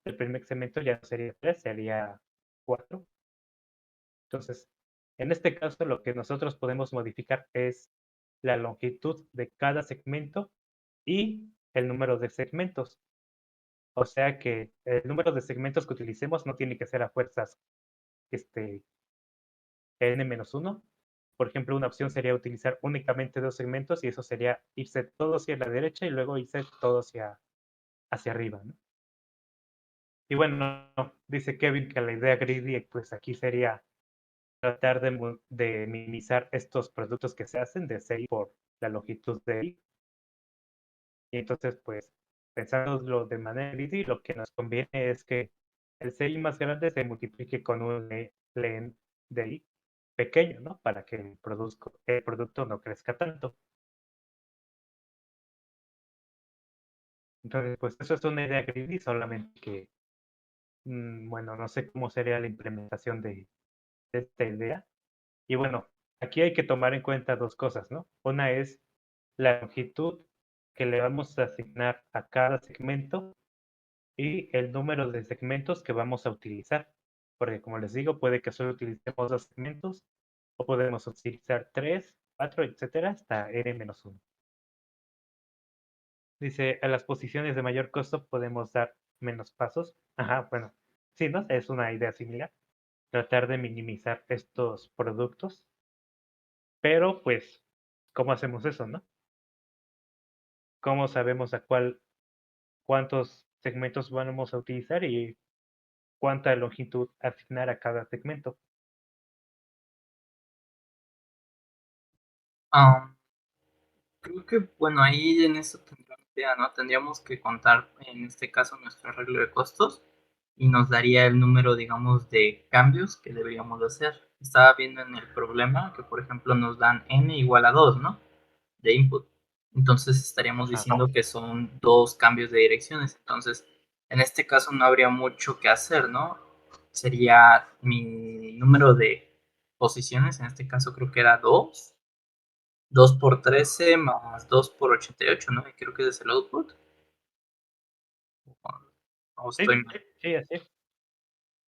del primer segmento ya no sería 3, sería 4. Entonces, en este caso lo que nosotros podemos modificar es la longitud de cada segmento y el número de segmentos. O sea que el número de segmentos que utilicemos no tiene que ser a fuerzas n-1. Por ejemplo, una opción sería utilizar únicamente 2 segmentos y eso sería irse todo hacia la derecha y luego irse todo hacia arriba, ¿no? Y bueno, dice Kevin que la idea greedy pues aquí sería tratar de minimizar estos productos que se hacen de CI por la longitud de I. Y entonces, pues, pensándolo de manera greedy, lo que nos conviene es que el CI más grande se multiplique con un len de I pequeño, ¿no? Para que el producto no crezca tanto. Entonces, pues eso es una idea greedy, solamente que, bueno, no sé cómo sería la implementación de esta idea. Y bueno, aquí hay que tomar en cuenta dos cosas, ¿no? Una es la longitud que le vamos a asignar a cada segmento y el número de segmentos que vamos a utilizar. Porque como les digo, puede que solo utilicemos 2 segmentos o podemos utilizar 3, 4, etcétera, hasta n-1. Dice, a las posiciones de mayor costo podemos dar menos pasos. Ajá, bueno, sí, ¿no? Es una idea similar. Tratar de minimizar estos productos. Pero pues ¿cómo hacemos eso, no? ¿Cómo sabemos cuántos segmentos vamos a utilizar y cuánta longitud asignar a cada segmento? Creo que, bueno, ahí en eso tendría, ¿no? Tendríamos que contar, en este caso, nuestro arreglo de costos y nos daría el número, digamos, de cambios que deberíamos de hacer. Estaba viendo en el problema que, por ejemplo, nos dan n igual a 2, ¿no? De input. Entonces estaríamos Ajá. diciendo que son dos cambios de direcciones. Entonces, en este caso no habría mucho que hacer, ¿no? Sería mi número de posiciones, en este caso creo que era 2. 2 por 13 más 2 por 88, ¿no? Y creo que ese es el output. O Sí, estoy mal. sí, así es.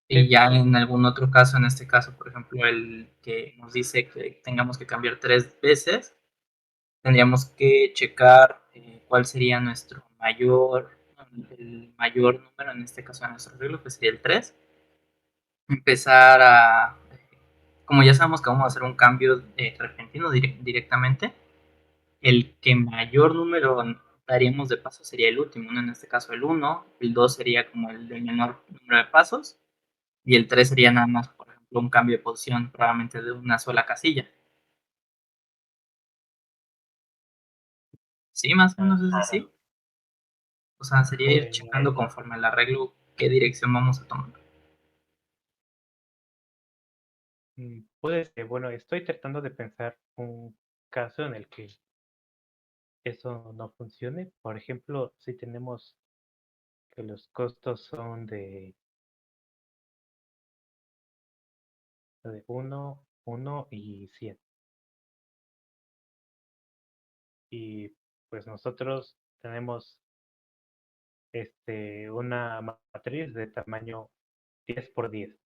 Y Sí, ya en algún otro caso, en este caso, por ejemplo, el que nos dice que tengamos que cambiar 3 veces, tendríamos que checar cuál sería el mayor número, en este caso de nuestro arreglo, que sería el 3. Empezar como ya sabemos que vamos a hacer un cambio repentino directamente, el que mayor número daríamos de pasos sería el último, ¿no? En este caso el 1, el 2 sería como el de menor número de pasos, y el 3 sería nada más, por ejemplo, un cambio de posición probablemente de una sola casilla. ¿Sí? Más o menos es así. O sea, sería ir checando conforme el arreglo qué dirección vamos a tomar. puede ser. Bueno, estoy tratando de pensar un caso en el que eso no funcione. Por ejemplo, si tenemos que los costos son de 1, 1 y 100. Y pues nosotros tenemos una matriz de tamaño 10 por 10.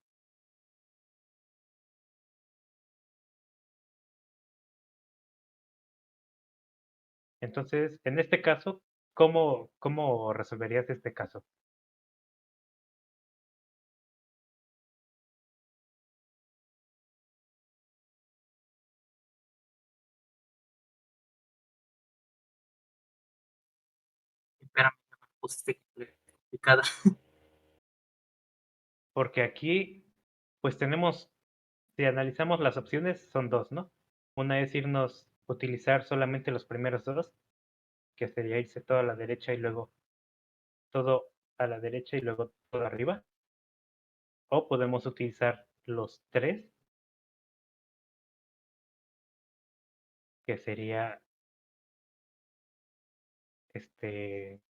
Entonces, en este caso, ¿cómo resolverías este caso? Espérame, me pusiste complicada. Porque aquí, pues tenemos, si analizamos las opciones, son dos, ¿no? Una es utilizar solamente los primeros dos, que sería irse todo a la derecha y luego todo a la derecha y luego todo arriba. O podemos utilizar los tres, que sería este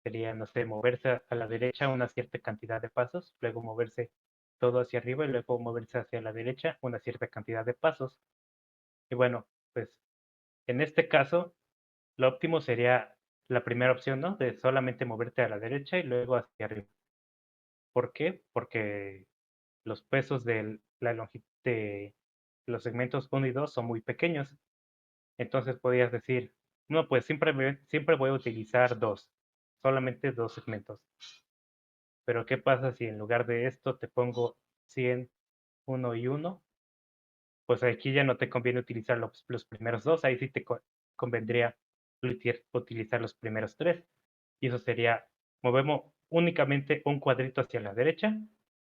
sería, no sé, moverse a la derecha una cierta cantidad de pasos, luego moverse todo hacia arriba y luego moverse hacia la derecha una cierta cantidad de pasos. Y bueno, pues en este caso, lo óptimo sería la primera opción, ¿no? De solamente moverte a la derecha y luego hacia arriba. ¿Por qué? Porque los pesos de la longitud de los segmentos 1 y 2 son muy pequeños. Entonces podrías decir, no, pues siempre voy a utilizar solamente dos segmentos. Pero ¿qué pasa si en lugar de esto te pongo 100, 1 y 1? Pues aquí ya no te conviene utilizar los primeros dos, ahí sí te convendría utilizar los primeros tres. Y eso sería, movemos únicamente un cuadrito hacia la derecha,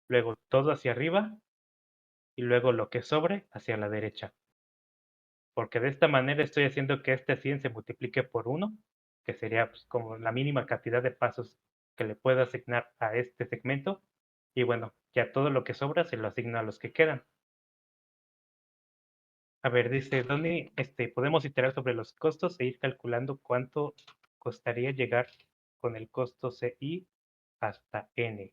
luego todo hacia arriba y luego lo que sobre hacia la derecha. Porque de esta manera estoy haciendo que este 100 se multiplique por 1, que sería pues, como la mínima cantidad de pasos que le puedo asignar a este segmento. Y bueno, ya todo lo que sobra se lo asigno a los que quedan. A ver, dice Donny, podemos iterar sobre los costos e ir calculando cuánto costaría llegar con el costo CI hasta N.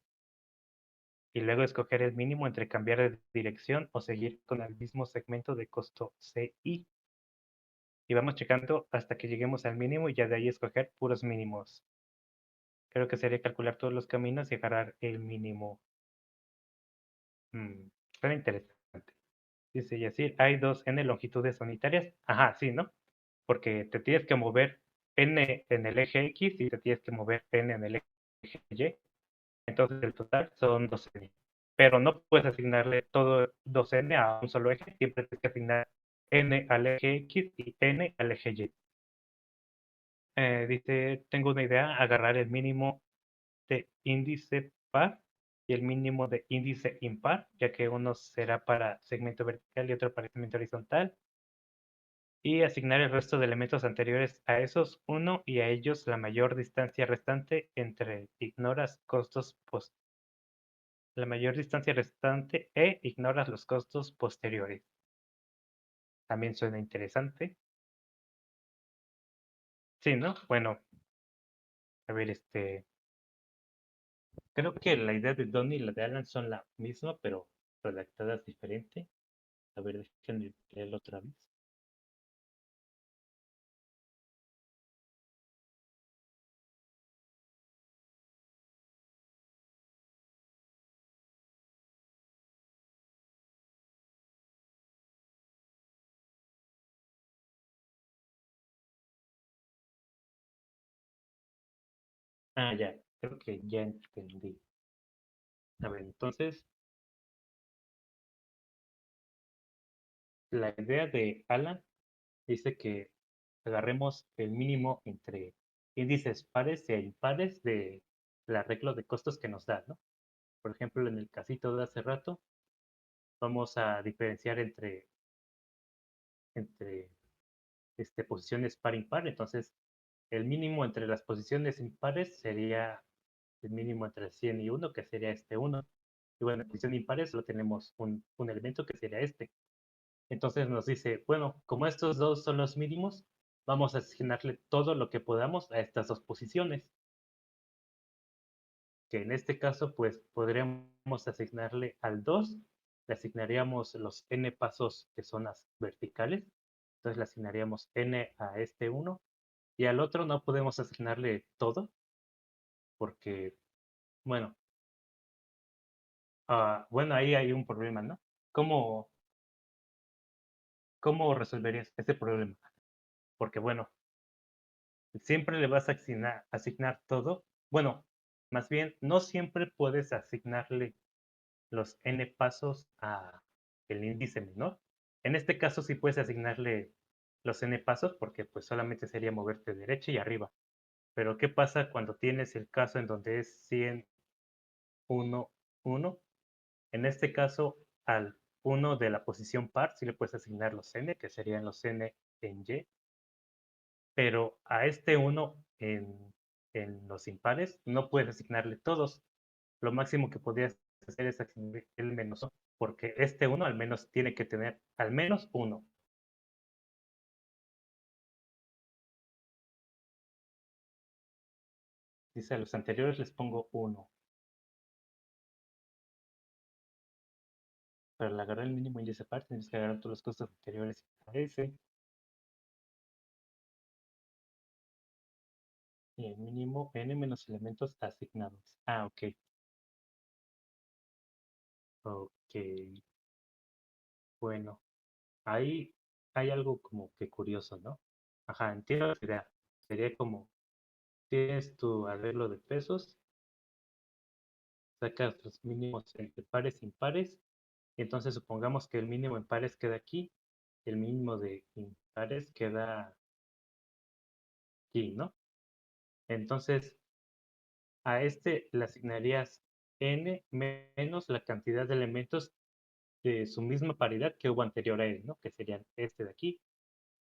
Y luego escoger el mínimo entre cambiar de dirección o seguir con el mismo segmento de costo CI. Y vamos checando hasta que lleguemos al mínimo y ya de ahí escoger puros mínimos. Creo que sería calcular todos los caminos y agarrar el mínimo. Suena interesante. Dice Yacir, hay dos n longitudes unitarias. Ajá, sí, ¿no? Porque te tienes que mover n en el eje X y te tienes que mover n en el eje Y. Entonces el total son 2n. Pero no puedes asignarle todo 2n a un solo eje. Siempre tienes que asignar n al eje X y n al eje Y. Dice, tengo una idea, agarrar el mínimo de índice par y el mínimo de índice impar, ya que uno será para segmento vertical y otro para segmento horizontal, y asignar el resto de elementos anteriores a esos uno y a ellos la mayor distancia restante entre ignoras costos la mayor distancia restante e ignoras los costos posteriores. También suena interesante. Sí, ¿no? Bueno, a ver, creo que la idea de Donnie y la de Alan son la misma, pero redactadas diferente. A ver, déjenme leerlo otra vez. Ah, ya, creo que ya entendí. A ver, entonces, la idea de Alan dice que agarremos el mínimo entre índices pares e impares de la regla de costos que nos da, ¿no? Por ejemplo, en el casito de hace rato, vamos a diferenciar entre posiciones par-impar. Entonces, el mínimo entre las posiciones impares sería el mínimo entre 100 y 1, que sería este 1. Y bueno, en posición impares solo tenemos un elemento que sería este. Entonces nos dice, bueno, como estos dos son los mínimos, vamos a asignarle todo lo que podamos a estas dos posiciones. Que en este caso, pues podríamos asignarle al 2, le asignaríamos los n pasos que son las verticales. Entonces le asignaríamos n a este 1 y al otro no podemos asignarle todo porque, bueno, bueno, ahí hay un problema, ¿no? ¿Cómo, cómo resolverías este problema? Porque, bueno, siempre le vas a asignar todo. Bueno, más bien, no siempre puedes asignarle los n pasos a el índice menor. En este caso sí puedes asignarle los n pasos porque pues solamente sería moverte derecha y arriba. Pero ¿qué pasa cuando tienes el caso en donde es 100, 1, 1? En este caso, al 1 de la posición par sí le puedes asignar los n, que serían los n en y, pero a este 1 en los impares no puedes asignarle todos. Lo máximo que podrías hacer es asignar el menos 1, porque este 1 al menos tiene que tener al menos 1. Dice, a los anteriores les pongo 1. Para agarrar el mínimo índice par, tienes que agarrar todos los costos anteriores a ese. Y el mínimo n menos elementos asignados. Ah, ok. Ok. Bueno, ahí hay algo como que curioso, ¿no? Ajá, entiendo la idea. Sería como, tienes tu arreglo de pesos, sacas los mínimos entre pares e impares, y entonces supongamos que el mínimo en pares queda aquí, y el mínimo de impares queda aquí, ¿no? Entonces, a este le asignarías n menos la cantidad de elementos de su misma paridad que hubo anterior a él, ¿no? Que serían este de aquí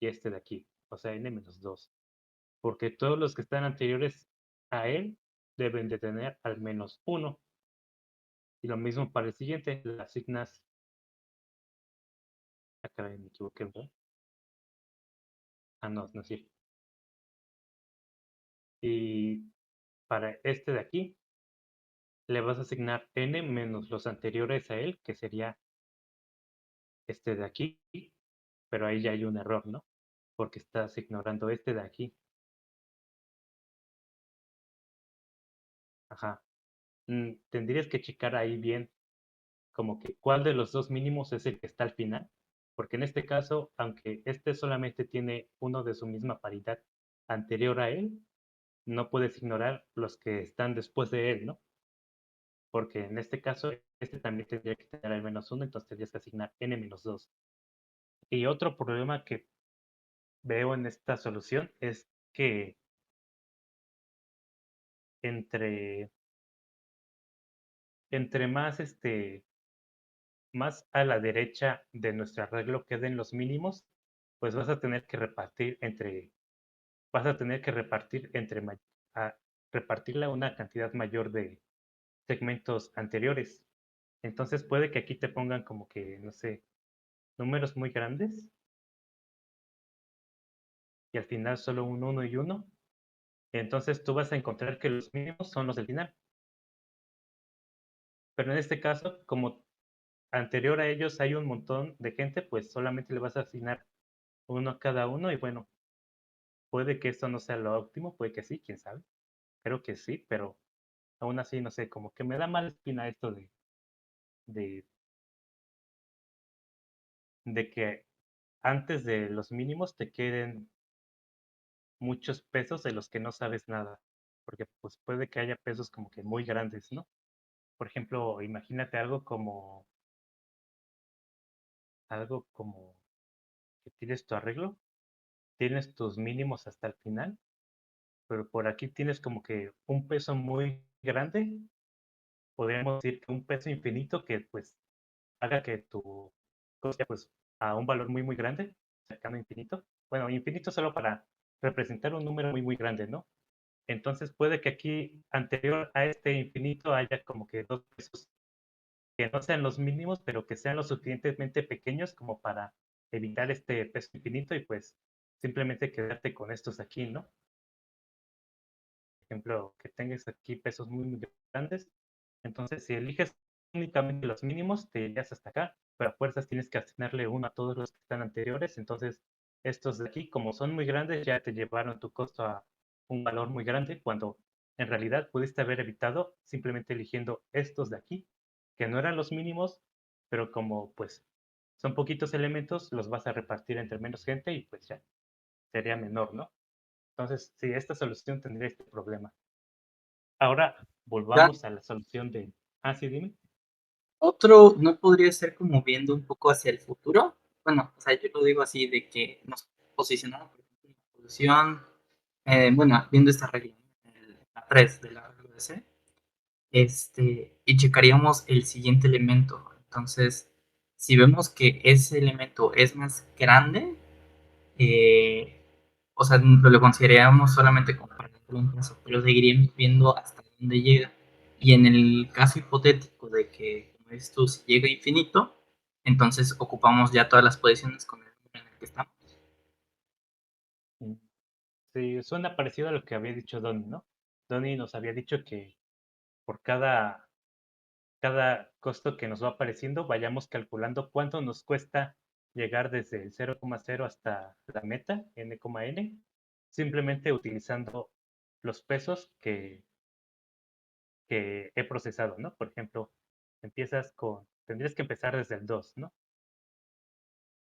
y este de aquí, o sea, n menos 2. Porque todos los que están anteriores a él deben de tener al menos 1. Y lo mismo para el siguiente, le asignas... Acá me equivoqué, ¿verdad? Ah, no, no es cierto. Y para este de aquí, le vas a asignar n menos los anteriores a él, que sería este de aquí, pero ahí ya hay un error, ¿no? Porque estás ignorando este de aquí. Ajá. Tendrías que checar ahí bien como que cuál de los dos mínimos es el que está al final, porque en este caso, aunque este solamente tiene uno de su misma paridad anterior a él, no puedes ignorar los que están después de él, ¿no? Porque en este caso, este también tendría que tener al menos uno, entonces tendrías que asignar n menos 2. Y otro problema que veo en esta solución es que entre, entre más a la derecha de nuestro arreglo queden los mínimos, pues vas a tener que repartirla una cantidad mayor de segmentos anteriores. Entonces puede que aquí te pongan como que, no sé, números muy grandes y al final solo un 1 y 1. Entonces tú vas a encontrar que los mínimos son los del final. Pero en este caso, como anterior a ellos hay un montón de gente, pues solamente le vas a asignar uno a cada uno y bueno, puede que esto no sea lo óptimo, puede que sí, quién sabe. Creo que sí, pero aún así, no sé, como que me da mala espina esto de, de que antes de los mínimos te queden muchos pesos de los que no sabes nada, porque pues puede que haya pesos como que muy grandes, ¿no? Por ejemplo, imagínate algo como que tienes tu arreglo, tienes tus mínimos hasta el final, pero por aquí tienes como que un peso muy grande, podríamos decir que un peso infinito que pues haga que tu cosa pues a un valor muy muy grande, cercano a infinito. Bueno, infinito solo para representar un número muy muy grande, ¿no? Entonces puede que aquí anterior a este infinito haya como que dos pesos que no sean los mínimos, pero que sean lo suficientemente pequeños como para evitar este peso infinito y pues simplemente quedarte con estos aquí, ¿no? Por ejemplo, que tengas aquí pesos muy, muy grandes. Entonces, si eliges únicamente los mínimos, te irías hasta acá, pero a fuerzas tienes que asignarle uno a todos los que están anteriores. Entonces, estos de aquí, como son muy grandes, ya te llevaron tu costo a un valor muy grande, cuando en realidad pudiste haber evitado simplemente eligiendo estos de aquí, que no eran los mínimos, pero como pues son poquitos elementos, los vas a repartir entre menos gente y pues ya sería menor, ¿no? Entonces, sí, esta solución tendría este problema. Ahora Ya, volvamos a la solución de... Ah, sí, dime. otro no podría ser como viendo un poco hacia el futuro. Bueno, o sea, yo lo digo así de que nos posicionamos, por ejemplo, en la posición, bueno, viendo esta regla, ¿no? La 3 de la regla de C, y checaríamos el siguiente elemento. Entonces, si vemos que ese elemento es más grande, eh, o sea, lo consideraríamos solamente como para un caso, pero seguiríamos viendo hasta dónde llega. Y en el caso hipotético de que, como dices tú, si llega a infinito, entonces ocupamos ya todas las posiciones con el número en el que estamos. Mm, sí, suena parecido a lo que había dicho Donnie, ¿no? Donnie nos había dicho que por cada costo que nos va apareciendo, vayamos calculando cuánto nos cuesta llegar desde el 0,0 hasta la meta, n,n, simplemente utilizando los pesos que he procesado, ¿no? Por ejemplo, tendrías que empezar desde el 2, ¿no?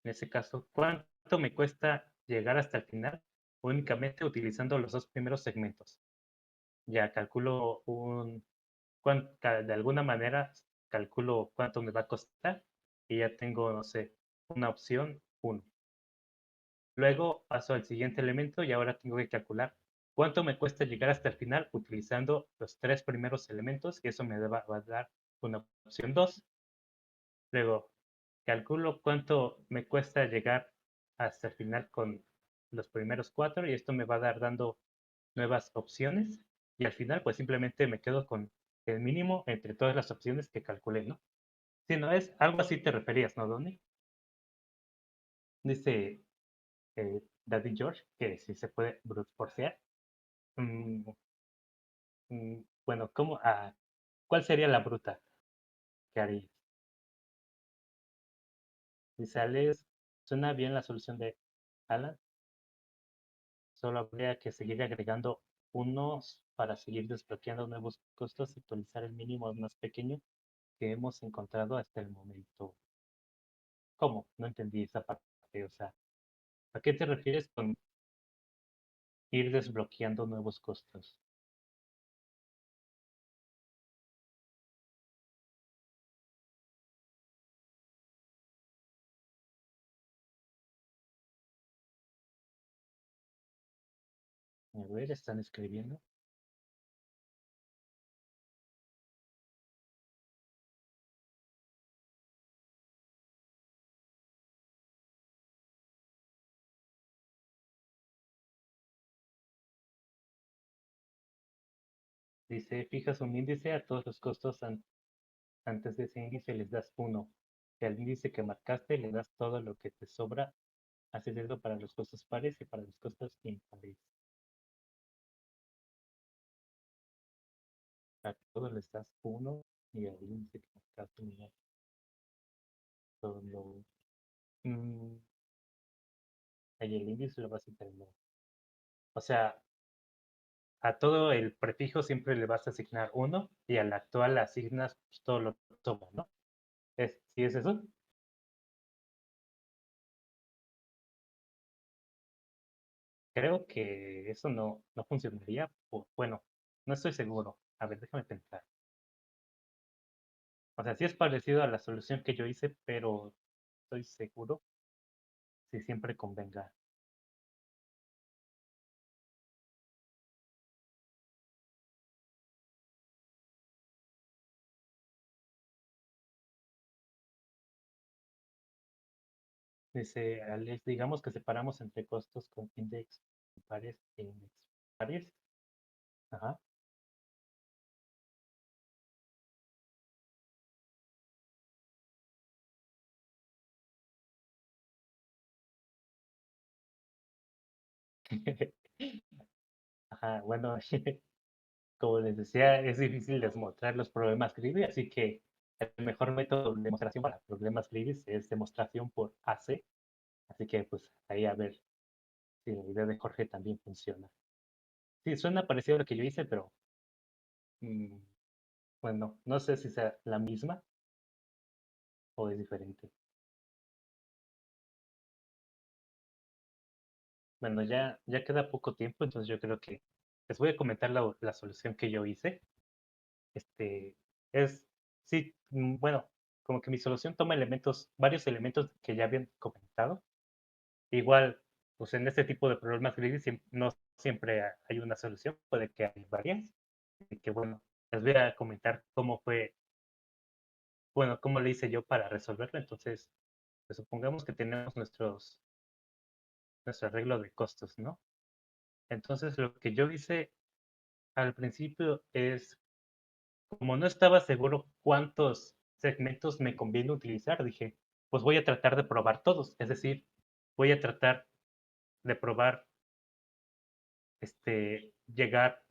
En ese caso, ¿cuánto me cuesta llegar hasta el final? Únicamente utilizando los dos primeros segmentos. Ya calculo de alguna manera calculo cuánto me va a costar y ya tengo, no sé, una opción 1. Luego paso al siguiente elemento y ahora tengo que calcular cuánto me cuesta llegar hasta el final utilizando los tres primeros elementos y eso va a dar una opción 2. Luego calculo cuánto me cuesta llegar hasta el final con los primeros 4 y esto me va a dar dando nuevas opciones y al final pues simplemente me quedo con el mínimo entre todas las opciones que calculé, ¿no? Si no es algo así te referías, ¿no, Donny? Dice Daddy George que si se puede brute forcear. Mm, bueno, ¿cuál sería la bruta que harías? Dice Alex, suena bien la solución de Alan, solo habría que seguir agregando unos para seguir desbloqueando nuevos costos y actualizar el mínimo más pequeño que hemos encontrado hasta el momento. ¿Cómo? No entendí esa parte. O sea, ¿a qué te refieres con ir desbloqueando nuevos costos? A ver, están escribiendo. Dice, fijas un índice a todos los costos antes de ese índice les das 1. Y al índice que marcaste le das todo lo que te sobra. Haces eso para los costos pares y para los costos impares. A todos les das 1 y al índice que marcaste le das todo. Mm, y el índice lo vas a terminar. O sea, a todo el prefijo siempre le vas a asignar 1 y al actual le asignas pues, todo lo que sobra, ¿no? ¿Sí es eso? Creo que eso no funcionaría. Bueno, no estoy seguro. A ver, déjame pensar. O sea, sí es parecido a la solución que yo hice, pero estoy seguro si siempre convenga. Dice, digamos que separamos entre costos con index pares e index pares. Ajá. Ajá, bueno, como les decía, es difícil demostrar los problemas Greedy, así que el mejor método de demostración para problemas Greedy es demostración por AC. Así que pues ahí a ver si la idea de Jorge también funciona. Sí, suena parecido a lo que yo hice, pero mm, bueno, no sé si sea la misma o es diferente. Bueno, ya queda poco tiempo, entonces yo creo que les voy a comentar la solución que yo hice. Este, es, sí, bueno, como que mi solución toma elementos, varios elementos que ya habían comentado. Igual, pues en este tipo de problemas grises no siempre hay una solución, puede que hay varias. Así que bueno, les voy a comentar cómo fue, bueno, cómo le hice yo para resolverlo. Entonces, pues, supongamos que tenemos nuestro arreglo de costos, ¿no? Entonces, lo que yo hice al principio es, como no estaba seguro cuántos segmentos me conviene utilizar, dije, pues voy a tratar de probar todos. Es decir, voy a tratar de probar, llegar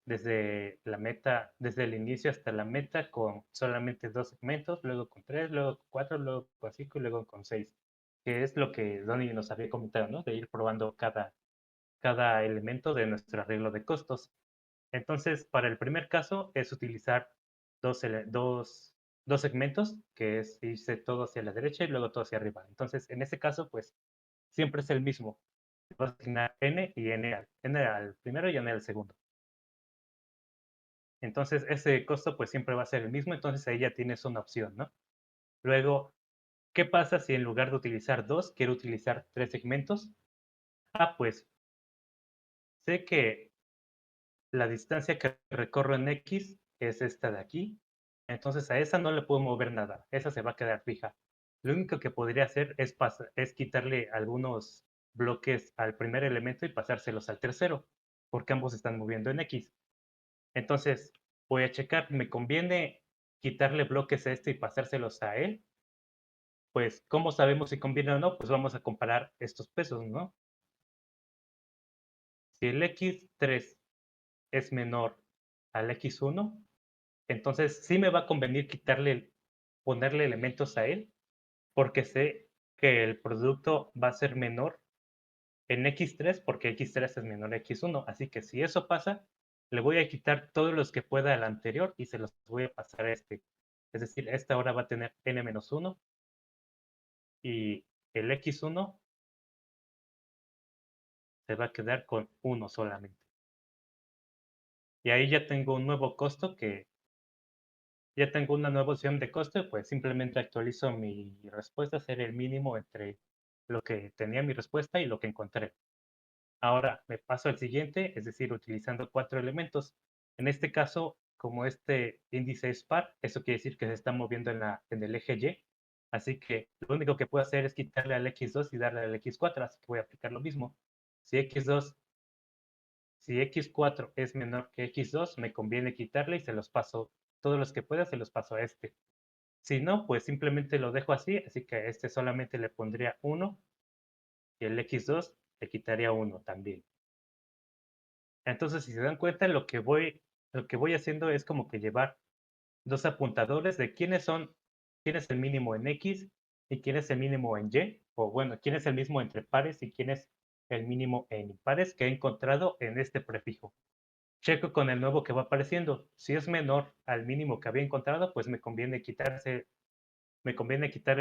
desde la meta, desde el inicio hasta la meta con solamente 2 segmentos, luego con 3, luego con 4, luego con 5 y luego con 6, que es lo que Donnie nos había comentado, ¿no? De ir probando cada elemento de nuestro arreglo de costos. Entonces, para el primer caso es utilizar dos, dos segmentos, que es irse todo hacia la derecha y luego todo hacia arriba. Entonces, en ese caso, pues siempre es el mismo. Vas a asignar n y n al primero y n al segundo. Entonces, ese costo pues siempre va a ser el mismo, entonces ahí ya tienes una opción, ¿no? Luego, ¿qué pasa si en lugar de utilizar dos, quiero utilizar 3 segmentos? Ah, pues sé que la distancia que recorro en X es esta de aquí, entonces a esa no le puedo mover nada, esa se va a quedar fija. Lo único que podría hacer es quitarle algunos bloques al primer elemento y pasárselos al tercero, porque ambos están moviendo en X. Entonces, voy a checar, ¿me conviene quitarle bloques a este y pasárselos a él? Pues, ¿cómo sabemos si conviene o no? Pues vamos a comparar estos pesos, ¿no? Si el X3 es menor al X1, entonces sí me va a convenir ponerle elementos a él, porque sé que el producto va a ser menor en X3 porque X3 es menor a X1. Así que si eso pasa, le voy a quitar todos los que pueda al anterior y se los voy a pasar a este. Es decir, esta ahora va a tener n-1 y el X1 se va a quedar con 1 solamente. Y ahí ya tengo un nuevo costo ya tengo una nueva opción de costo, pues simplemente actualizo mi respuesta a ser el mínimo entre lo que tenía mi respuesta y lo que encontré. Ahora me paso al siguiente, es decir, utilizando 4 elementos. En este caso, como este índice es par, eso quiere decir que se está moviendo en el eje Y. Así que lo único que puedo hacer es quitarle al X2 y darle al X4, así que voy a aplicar lo mismo. Si X4 es menor que X2, me conviene quitarle y se los paso, todos los que pueda se los paso a este. Si no, pues simplemente lo dejo así que a este solamente le pondría 1 y el X2 le quitaría 1 también. Entonces, si se dan cuenta, lo que voy haciendo es como que llevar dos apuntadores de quién es el mínimo en X y quién es el mínimo en Y, o bueno, quién es el mismo entre pares y quién es el mínimo en impares que he encontrado en este prefijo. Checo con el nuevo que va apareciendo. Si es menor al mínimo que había encontrado, pues me conviene quitarle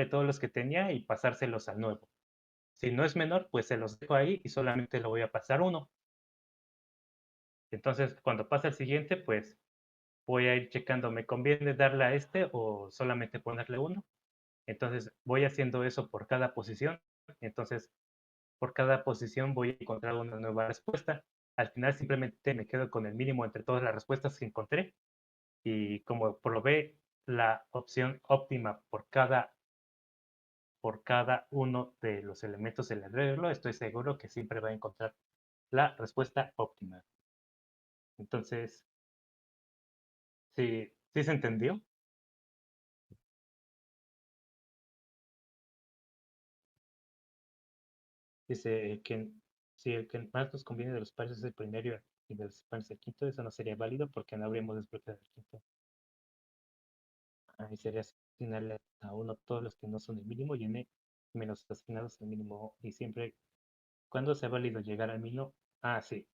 todos los que tenía y pasárselos al nuevo. Si no es menor, pues se los dejo ahí y solamente lo voy a pasar uno. Entonces, cuando pasa el siguiente, pues voy a ir checando, ¿me conviene darle a este o solamente ponerle uno? Entonces, voy haciendo eso por cada posición. Entonces, por cada posición voy a encontrar una nueva respuesta. Al final simplemente me quedo con el mínimo entre todas las respuestas que encontré y como probé la opción óptima por cada uno de los elementos del arreglo, estoy seguro que siempre va a encontrar la respuesta óptima. Entonces, ¿sí se entendió? Dice que si el que más nos conviene de los pares es el primero y de los pares el quinto, eso no sería válido porque no habríamos desbloqueado el quinto. Ahí sería asignarle a uno todos los que no son el mínimo y n menos asignados al mínimo y siempre cuando sea válido llegar al mínimo. Ah, sí.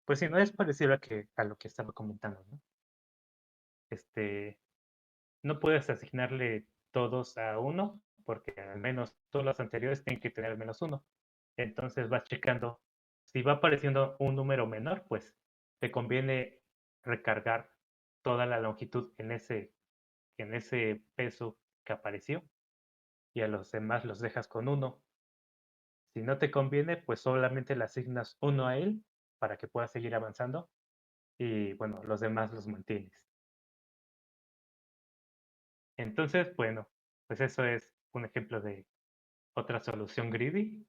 Pues sí, no es parecido a lo que estaba comentando, ¿no? No puedes asignarle todos a uno porque al menos todos los anteriores tienen que tener al menos uno. Entonces vas checando. Si va apareciendo un número menor, pues te conviene recargar toda la longitud en ese peso que apareció y a los demás los dejas con uno. Si no te conviene, pues solamente le asignas uno a él para que pueda seguir avanzando y bueno, los demás los mantienes. Entonces, bueno, pues eso es un ejemplo de otra solución greedy.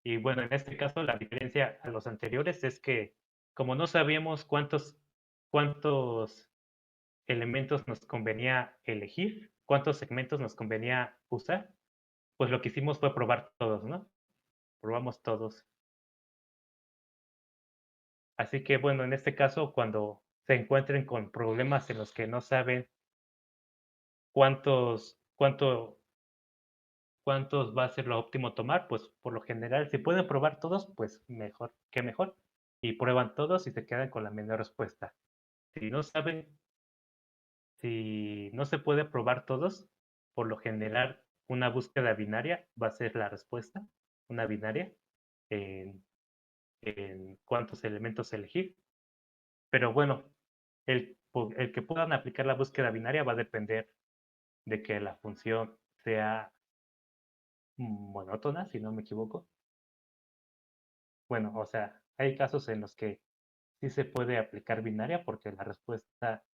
Y bueno, en este caso la diferencia a los anteriores es que como no sabíamos cuántos elementos nos convenía elegir, cuántos segmentos nos convenía usar, pues lo que hicimos fue probar todos, ¿no? Probamos todos. Así que bueno, en este caso, cuando se encuentren con problemas en los que no saben cuántos va a ser lo óptimo tomar, pues por lo general, si pueden probar todos, pues mejor, que mejor. Y prueban todos y se quedan con la menor respuesta. Si no saben, si no se puede probar todos, por lo general, una búsqueda binaria va a ser la respuesta, una binaria, en, en cuántos elementos elegir. Pero bueno, el que puedan aplicar la búsqueda binaria va a depender de que la función sea monótona, si no me equivoco. Bueno, o sea, hay casos en los que sí se puede aplicar binaria porque la respuesta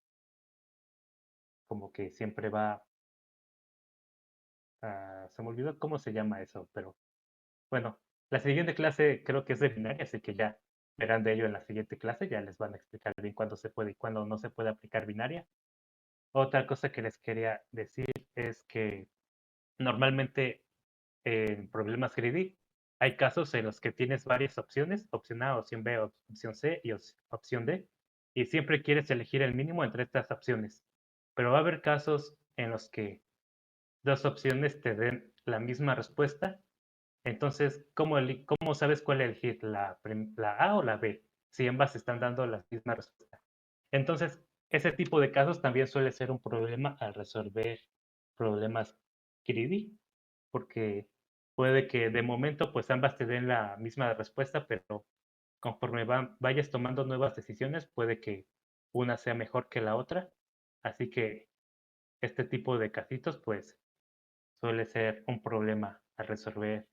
como que siempre va se me olvidó cómo se llama eso, pero bueno, la siguiente clase creo que es de binaria, así que ya verán de ello en la siguiente clase, ya les van a explicar bien cuándo se puede y cuándo no se puede aplicar binaria. Otra cosa que les quería decir es que normalmente en problemas greedy hay casos en los que tienes varias opciones, opción A, opción B, opción C y opción D, y siempre quieres elegir el mínimo entre estas opciones. Pero va a haber casos en los que dos opciones te den la misma respuesta. Entonces, ¿cómo sabes cuál elegir? ¿La A o la B? Si ambas están dando la misma respuesta. Entonces, ese tipo de casos también suele ser un problema al resolver problemas greedy, porque puede que de momento pues ambas te den la misma respuesta, pero conforme vayas tomando nuevas decisiones, puede que una sea mejor que la otra. Así que este tipo de casitos pues suele ser un problema al resolver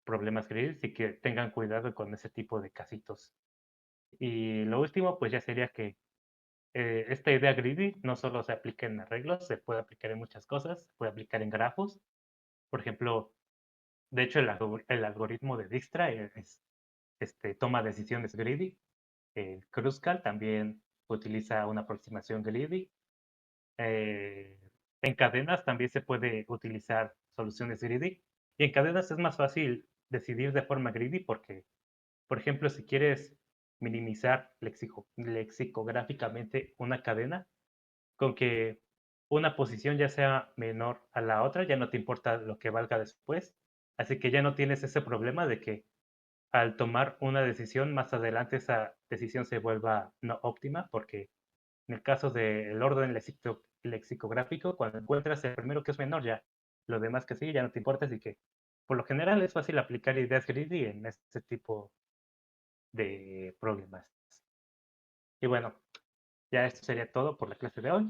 problemas grises y que tengan cuidado con ese tipo de casitos. Y lo último, pues ya sería que esta idea greedy no solo se aplica en arreglos, se puede aplicar en muchas cosas, se puede aplicar en grafos. Por ejemplo, de hecho, el algoritmo de Dijkstra toma decisiones greedy. Kruskal también utiliza una aproximación greedy. En cadenas también se puede utilizar soluciones greedy. Y en cadenas es más fácil decidir de forma greedy porque, por ejemplo, si quieres minimizar lexicográficamente una cadena, con que una posición ya sea menor a la otra, ya no te importa lo que valga después. Así que ya no tienes ese problema de que al tomar una decisión más adelante esa decisión se vuelva no óptima, porque en el caso del orden lexicográfico, cuando encuentras el primero que es menor, ya lo demás que sigue ya no te importa, así que por lo general es fácil aplicar ideas greedy en este tipo de problemas. Y bueno, ya esto sería todo por la clase de hoy.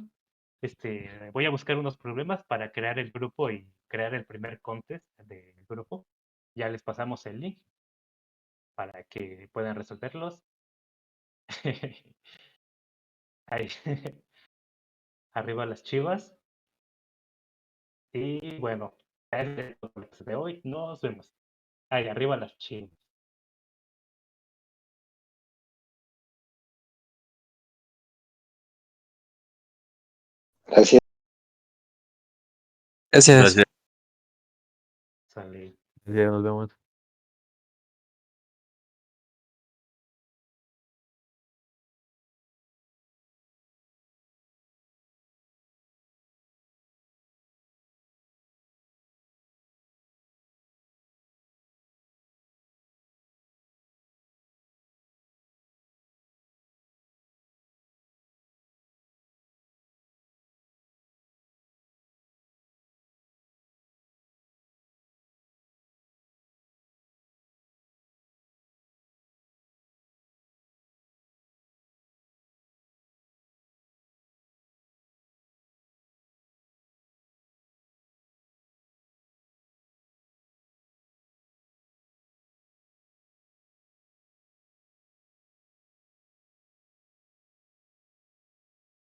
Voy a buscar unos problemas para crear el grupo y crear el primer contest del grupo. Ya les pasamos el link para que puedan resolverlos. Ahí. Arriba las chivas. Y bueno, ya es todo por la clase de hoy. Nos vemos. Ahí arriba las chivas. Gracias. Gracias. Gracias. Sale. Ya nos vemos.